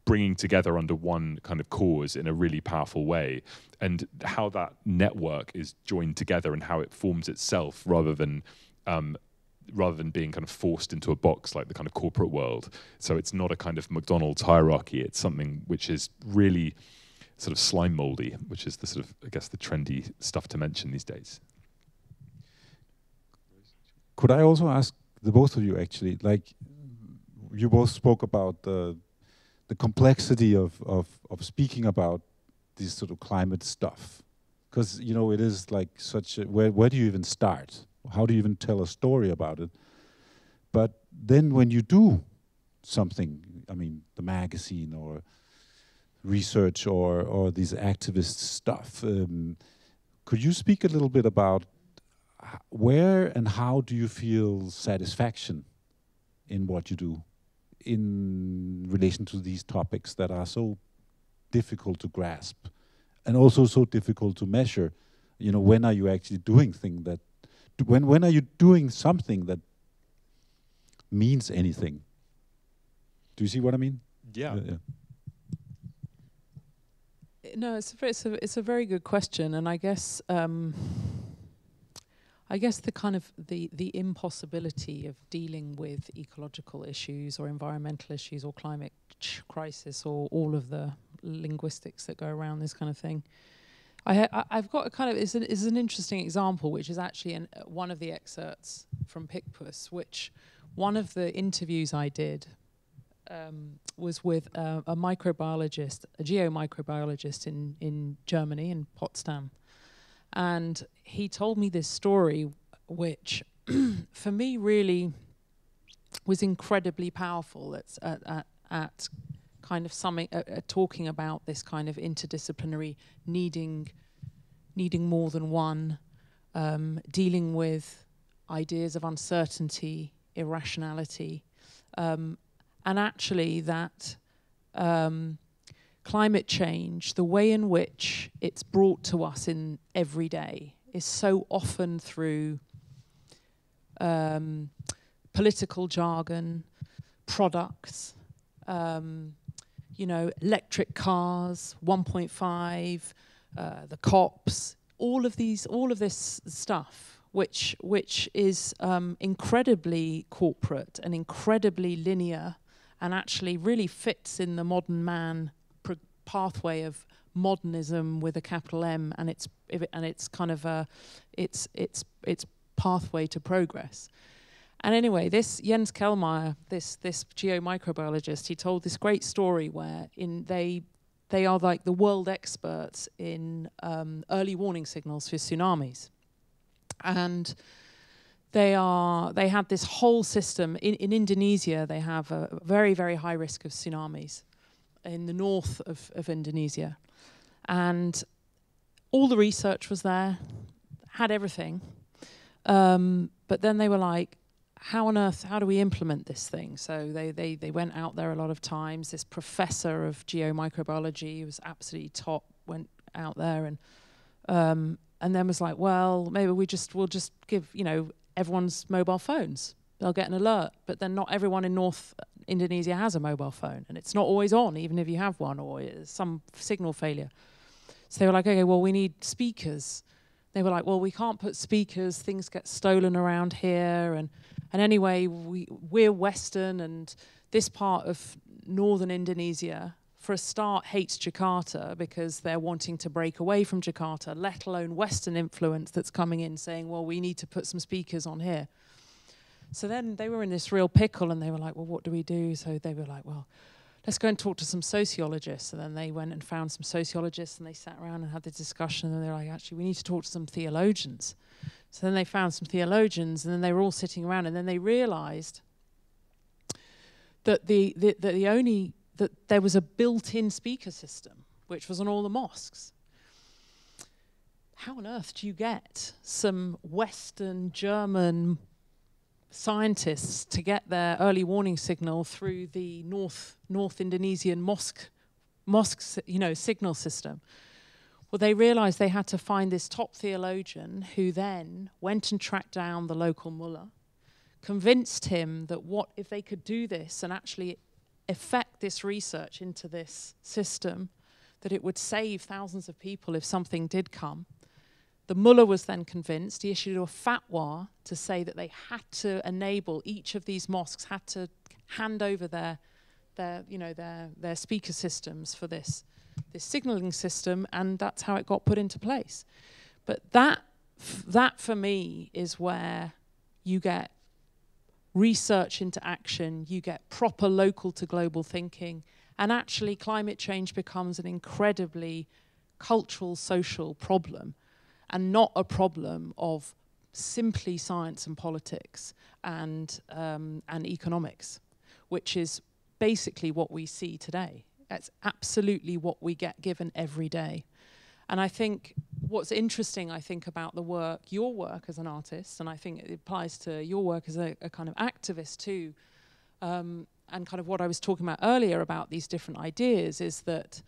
bringing together under one kind of cause in a really powerful way, and how that network is joined together and how it forms itself rather than being kind of forced into a box like the kind of corporate world. So it's not a kind of McDonald's hierarchy. It's something which is really sort of slime moldy, which is the sort of, I guess, the trendy stuff to mention these days. Could I also ask the both of you, actually, like, you both spoke about the complexity of speaking about this sort of climate stuff, because it is like such a, where do you even start? How do you even tell a story about it? But then when you do something, I mean, the magazine or research or these activist stuff, could you speak a little bit about where and how do you feel satisfaction in what you do in relation to these topics that are so difficult to grasp and also so difficult to measure? When are you actually doing when are you doing something that means anything? Do you see what I mean? Yeah. No, it's a very good question, and I guess the kind of the impossibility of dealing with ecological issues or environmental issues or climate crisis or all of the linguistics that go around this kind of thing. I've got a kind of, is an interesting example, which is actually one of the excerpts from Picpus, which one of the interviews I did was with a microbiologist, a geomicrobiologist in Germany, in Potsdam. And he told me this story, which for me really was incredibly powerful. It's at kind of talking about this kind of interdisciplinary needing more than one, dealing with ideas of uncertainty, irrationality, and actually that climate change, the way in which it's brought to us in every day, is so often through political jargon, products, electric cars, 1.5, the COPs, all of this stuff, which is incredibly corporate and incredibly linear, and actually really fits in the modern man pathway of modernism with a capital M, and it's kind of its pathway to progress. And anyway, this Jens Kellmeyer, this geomicrobiologist, he told this great story where they are like the world experts in early warning signals for tsunamis, and they had this whole system in Indonesia. They have a very, very high risk of tsunamis in the north of Indonesia, and all the research was there, had everything, but then they were like, how on earth, how do we implement this thing? So they went out there a lot of times. This professor of geomicrobiology, who was absolutely top, went out there and then was like, well, maybe we'll just give, everyone's mobile phones. They'll get an alert, but then not everyone in North Indonesia has a mobile phone, and it's not always on, even if you have one, or some signal failure. So they were like, okay, well, we need speakers. They were like, well, we can't put speakers, things get stolen around here, and anyway, we're Western, and this part of northern Indonesia, for a start, hates Jakarta because they're wanting to break away from Jakarta, let alone Western influence that's coming in saying, well, we need to put some speakers on here. So then they were in this real pickle, and they were like, well, what do we do? So they were like, well, let's go and talk to some sociologists. And then they went and found some sociologists, and they sat around and had the discussion, and they were like, actually, we need to talk to some theologians. So then they found some theologians, and then they were all sitting around, and then they realized that that there was a built-in speaker system, which was on all the mosques. How on earth do you get some Western German scientists to get their early warning signal through the North Indonesian mosque signal system? Well, they realized they had to find this top theologian, who then went and tracked down the local mullah, convinced him that what if they could do this and actually effect this research into this system, that it would save thousands of people if something did come. The mullah was then convinced. He issued a fatwa to say that they had to enable, each of these mosques had to hand over their speaker systems for this signaling system, and that's how it got put into place. But that for me is where you get research into action, you get proper local to global thinking, and actually climate change becomes an incredibly cultural, social problem, and not a problem of simply science and politics and economics, which is basically what we see today. That's absolutely what we get given every day. And I think what's interesting, about the work, your work as an artist, and I think it applies to your work as a kind of activist too, and kind of what I was talking about earlier about these different ideas, is that,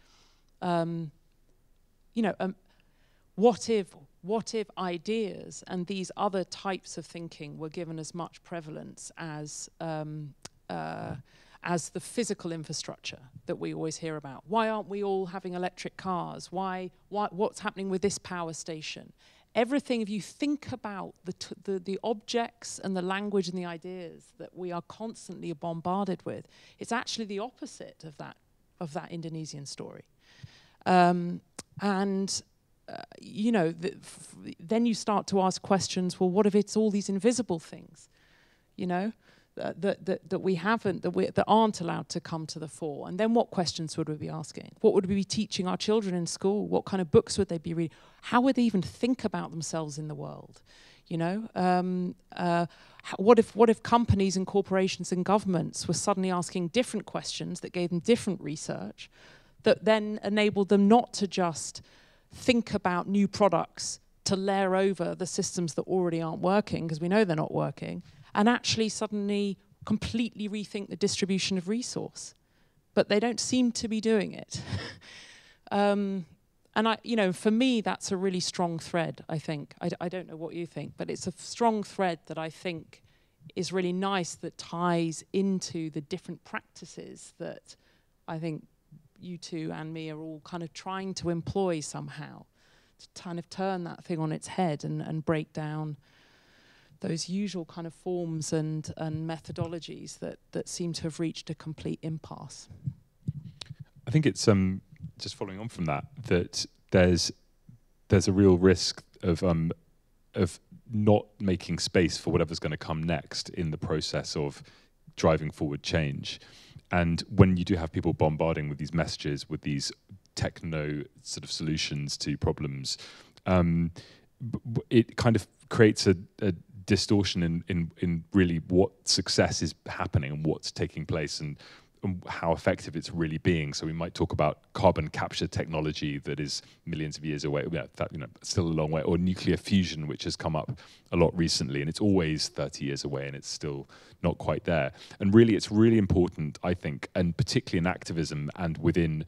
what if ideas and these other types of thinking were given as much prevalence as the physical infrastructure that we always hear about? Why aren't we all having electric cars? What's happening with this power station? Everything, if you think about the objects and the language and the ideas that we are constantly bombarded with, it's actually the opposite of that Indonesian story. Then you start to ask questions, well, what if it's all these invisible things, that we haven't, that aren't allowed to come to the fore? And then what questions would we be asking? What would we be teaching our children in school? What kind of books would they be reading? How would they even think about themselves in the world? What if companies and corporations and governments were suddenly asking different questions that gave them different research, that then enabled them not to just think about new products to layer over the systems that already aren't working, because we know they're not working, and actually suddenly completely rethink the distribution of resource? But they don't seem to be doing it. For me, that's a really strong thread, I think. I don't know what you think, but it's a strong thread that I think is really nice, that ties into the different practices that I think you two and me are all kind of trying to employ somehow, to kind of turn that thing on its head and break down those usual kind of forms and methodologies that seem to have reached a complete impasse. I think it's just following on from that, that there's a real risk of not making space for whatever's going to come next in the process of driving forward change. And when you do have people bombarding with these messages, with these techno sort of solutions to problems, it kind of creates a distortion in really what success is happening and what's taking place and how effective it's really being. So we might talk about carbon capture technology that is millions of years away, still a long way, or nuclear fusion, which has come up a lot recently, and it's always 30 years away and it's still not quite there. And really, it's really important, I think, and particularly in activism and within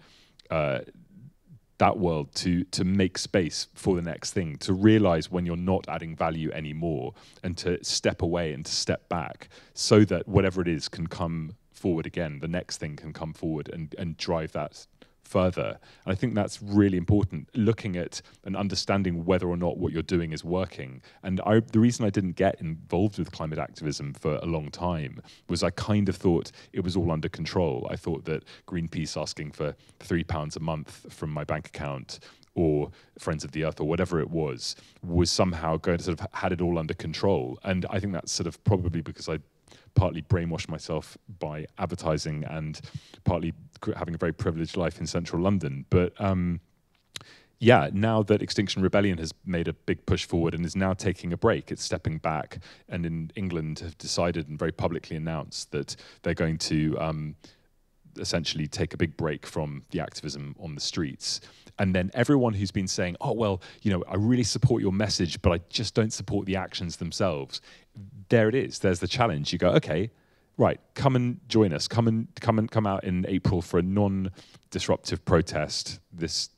that world, to make space for the next thing, to realize when you're not adding value anymore, and to step away and to step back so that whatever it is can come forward again, the next thing can come forward and drive that further. And I think that's really important, looking at and understanding whether or not what you're doing is working. And the reason I didn't get involved with climate activism for a long time was I kind of thought it was all under control. I thought that Greenpeace asking for £3 a month from my bank account, or Friends of the Earth, or whatever it was somehow going to sort of had it all under control. And I think that's sort of probably because I partly brainwashed myself by advertising and partly having a very privileged life in central London. But yeah, now that Extinction Rebellion has made a big push forward and is now taking a break, it's stepping back, and in England have decided and very publicly announced that they're going to essentially take a big break from the activism on the streets. And then everyone who's been saying, oh, well, I really support your message, but I just don't support the actions themselves. There it is. There's the challenge. You go, okay, right, come and join us. Come out in April for a non-disruptive protest this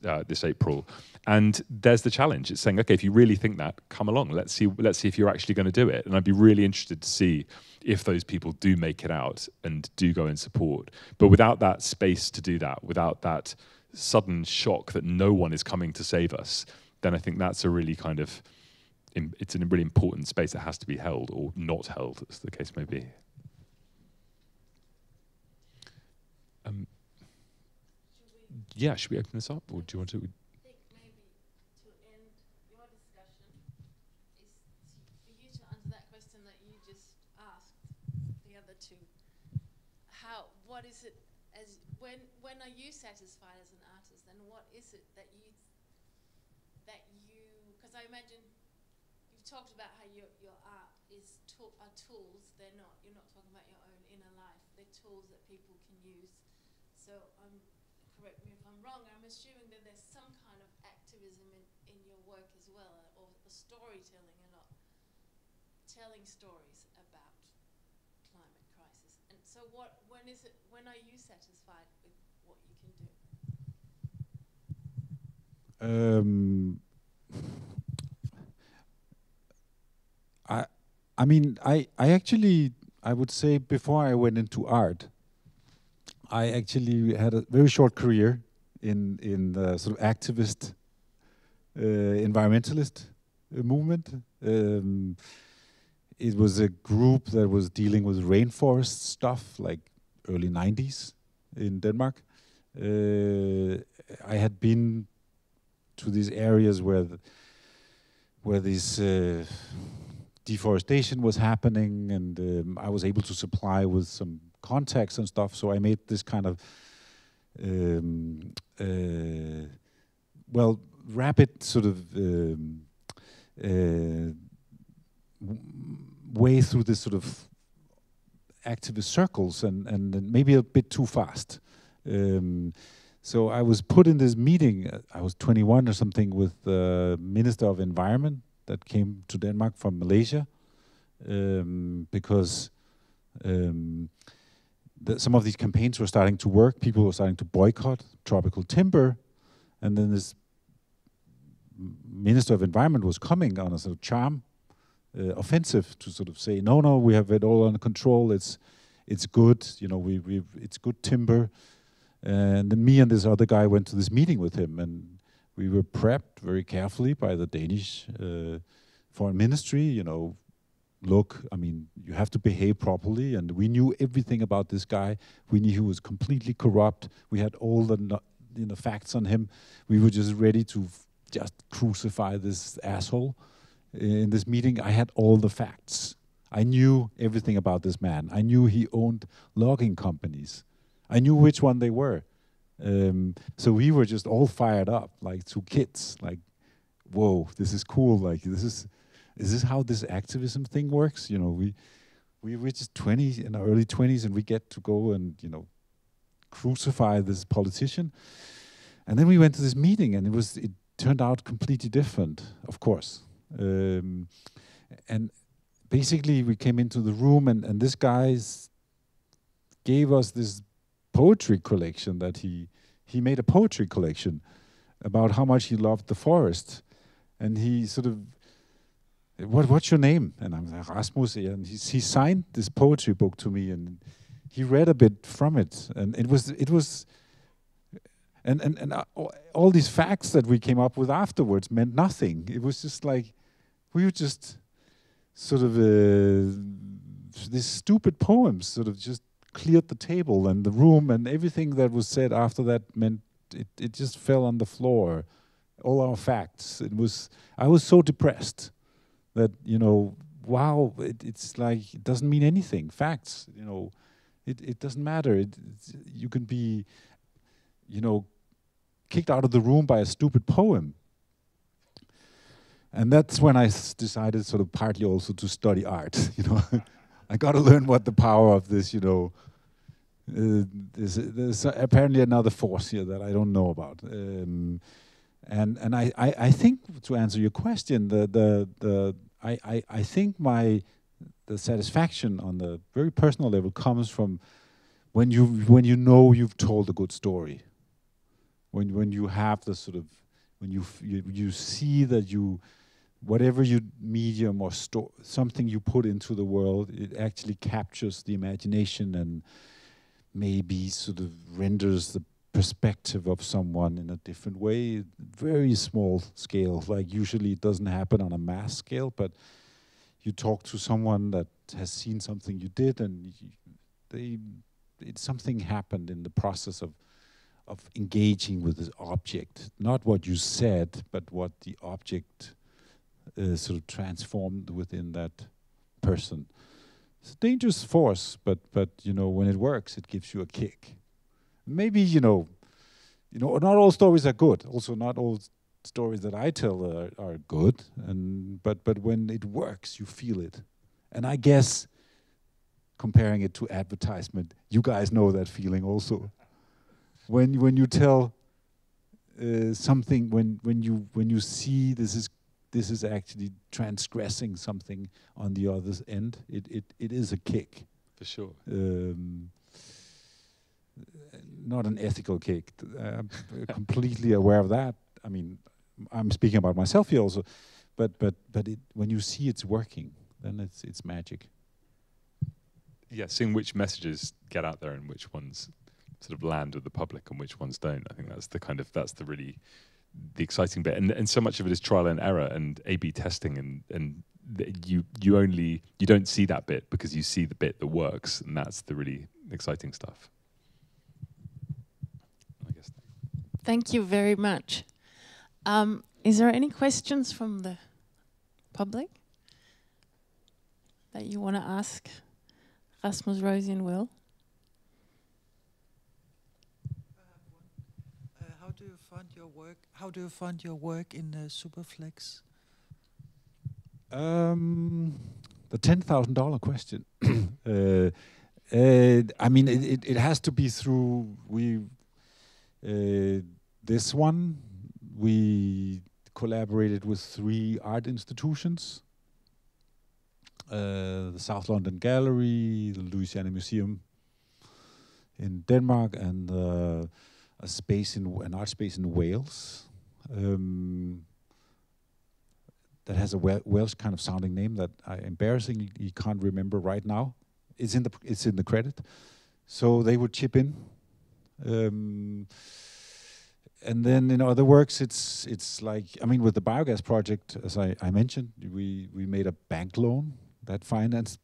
April. And there's the challenge. It's saying, okay, if you really think that, come along. Let's see if you're actually going to do it. And I'd be really interested to see if those people do make it out and do go and support. But without that space to do that, without that sudden shock that no one is coming to save us, then I think that's a really kind of, it's a really important space that has to be held or not held, as the case may be. Yeah, should we open this up, or do you want to? I think maybe to end your discussion is for you to answer that question that you just asked the other two. What is it, when are you satisfied as an artist, and what is it that you, because I imagine you've talked about how your art are tools. You're not talking about your own inner life. They're tools that people can use. So correct me if I'm wrong, I'm assuming that there's some kind of activism in your work as well, or storytelling a lot, telling stories about climate crisis. And so when are you satisfied with what you can do? I mean, I would say before I went into art, I actually had a very short career in the sort of activist, environmentalist movement. It was a group that was dealing with rainforest stuff, like early 90s in Denmark. I had been to these areas where this deforestation was happening, and I was able to supply with some contacts and stuff. So I made this kind of rapid sort of way through this sort of activist circles, and maybe a bit too fast. So I was put in this meeting, I was 21 or something, with the Minister of Environment that came to Denmark from Malaysia, because some of these campaigns were starting to work. People were starting to boycott tropical timber, and then this Minister of Environment was coming on a sort of charm offensive to sort of say, no, we have it all under control. It's good, it's good timber. And then me and this other guy went to this meeting with him, and we were prepped very carefully by the Danish Foreign Ministry. Look, I mean, you have to behave properly, and we knew everything about this guy. We knew he was completely corrupt. We had all the facts on him. We were just ready to just crucify this asshole. In this meeting, I had all the facts. I knew everything about this man. I knew he owned logging companies. I knew which one they were. So we were just all fired up, like two kids. Like, whoa, this is cool. Like, is this how this activism thing works? You know, we were just 20 in our early 20s, and we get to go and crucify this politician. And then we went to this meeting, and it turned out completely different, of course. And basically, we came into the room, and this guy gave us this poetry collection that he made a poetry collection about how much he loved the forest. And he sort of, what's your name? And I'm like, Rasmus. And he signed this poetry book to me, and he read a bit from it. And it was, and all these facts that we came up with afterwards meant nothing. It was just like, we were just sort of, these stupid poems sort of just cleared the table and the room, and everything that was said after that meant it just fell on the floor. All our facts. I was so depressed that, wow, it's like, it doesn't mean anything. Facts, it doesn't matter. You can be, kicked out of the room by a stupid poem. And that's when I decided, sort of partly also, to study art. I got to learn what the power of this, there's apparently another force here that I don't know about. And I think, to answer your question, I think the satisfaction on the very personal level comes from when you've told a good story, when you have the sort of, when you see that whatever you medium or something you put into the world, it actually captures the imagination and maybe sort of renders the perspective of someone in a different way, very small scale. Like, usually it doesn't happen on a mass scale, but you talk to someone that has seen something you did, and something happened in the process of engaging with this object. Not what you said, but what the object sort of transformed within that person. It's a dangerous force, but when it works, it gives you a kick. Maybe not all stories are good. Also, not all stories that I tell are good. But when it works, you feel it. And I guess, comparing it to advertisement, you guys know that feeling also. When you tell something, when you see this is actually transgressing something on the other's end, it is a kick. For sure. Not an ethical kick. I'm completely aware of that. I mean, I'm speaking about myself here also, but when you see it's working, then it's magic. Yeah, seeing which messages get out there and which ones sort of land with the public and which ones don't. I think that's the really the exciting bit, and so much of it is trial and error and A/B testing, and you don't see that bit because you see the bit that works, and that's the really exciting stuff. I guess. Thank you very much. Is there any questions from the public that you want to ask Rasmus, Rosy, and Will? How do you fund your work? How do you fund your work in SUPERFLEX? The $10,000 question. I mean, it has to be through this one. We collaborated with 3 art institutions: the South London Gallery, the Louisiana Museum in Denmark, and an art space in Wales that has a Welsh kind of sounding name that I embarrassingly can't remember right now. It's in the credit, so they would chip in. And then in other works, it's like, I mean, with the biogas project, as I mentioned, we made a bank loan that financed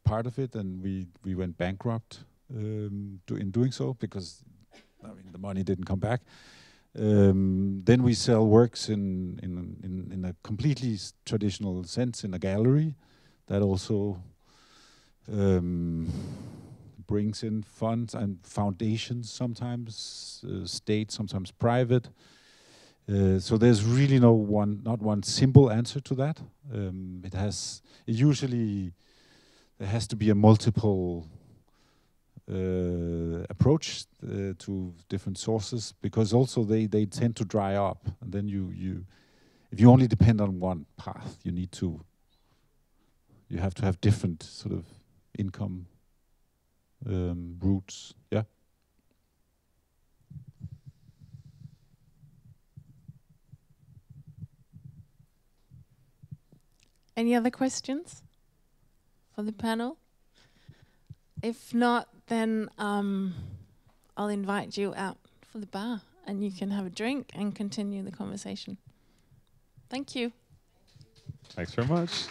part of it, and we went bankrupt in doing so, because I mean, the money didn't come back. Then we sell works in a completely traditional sense in a gallery. That also brings in funds and foundations, sometimes state, sometimes private. So there's really not one simple answer to that. Usually there has to be a multiple approach to different sources, because also they tend to dry up, and then if you only depend on one path, you have to have different sort of income routes. Yeah. Any other questions for the panel? If not, then I'll invite you out for the bar and you can have a drink and continue the conversation. Thank you. Thanks very much.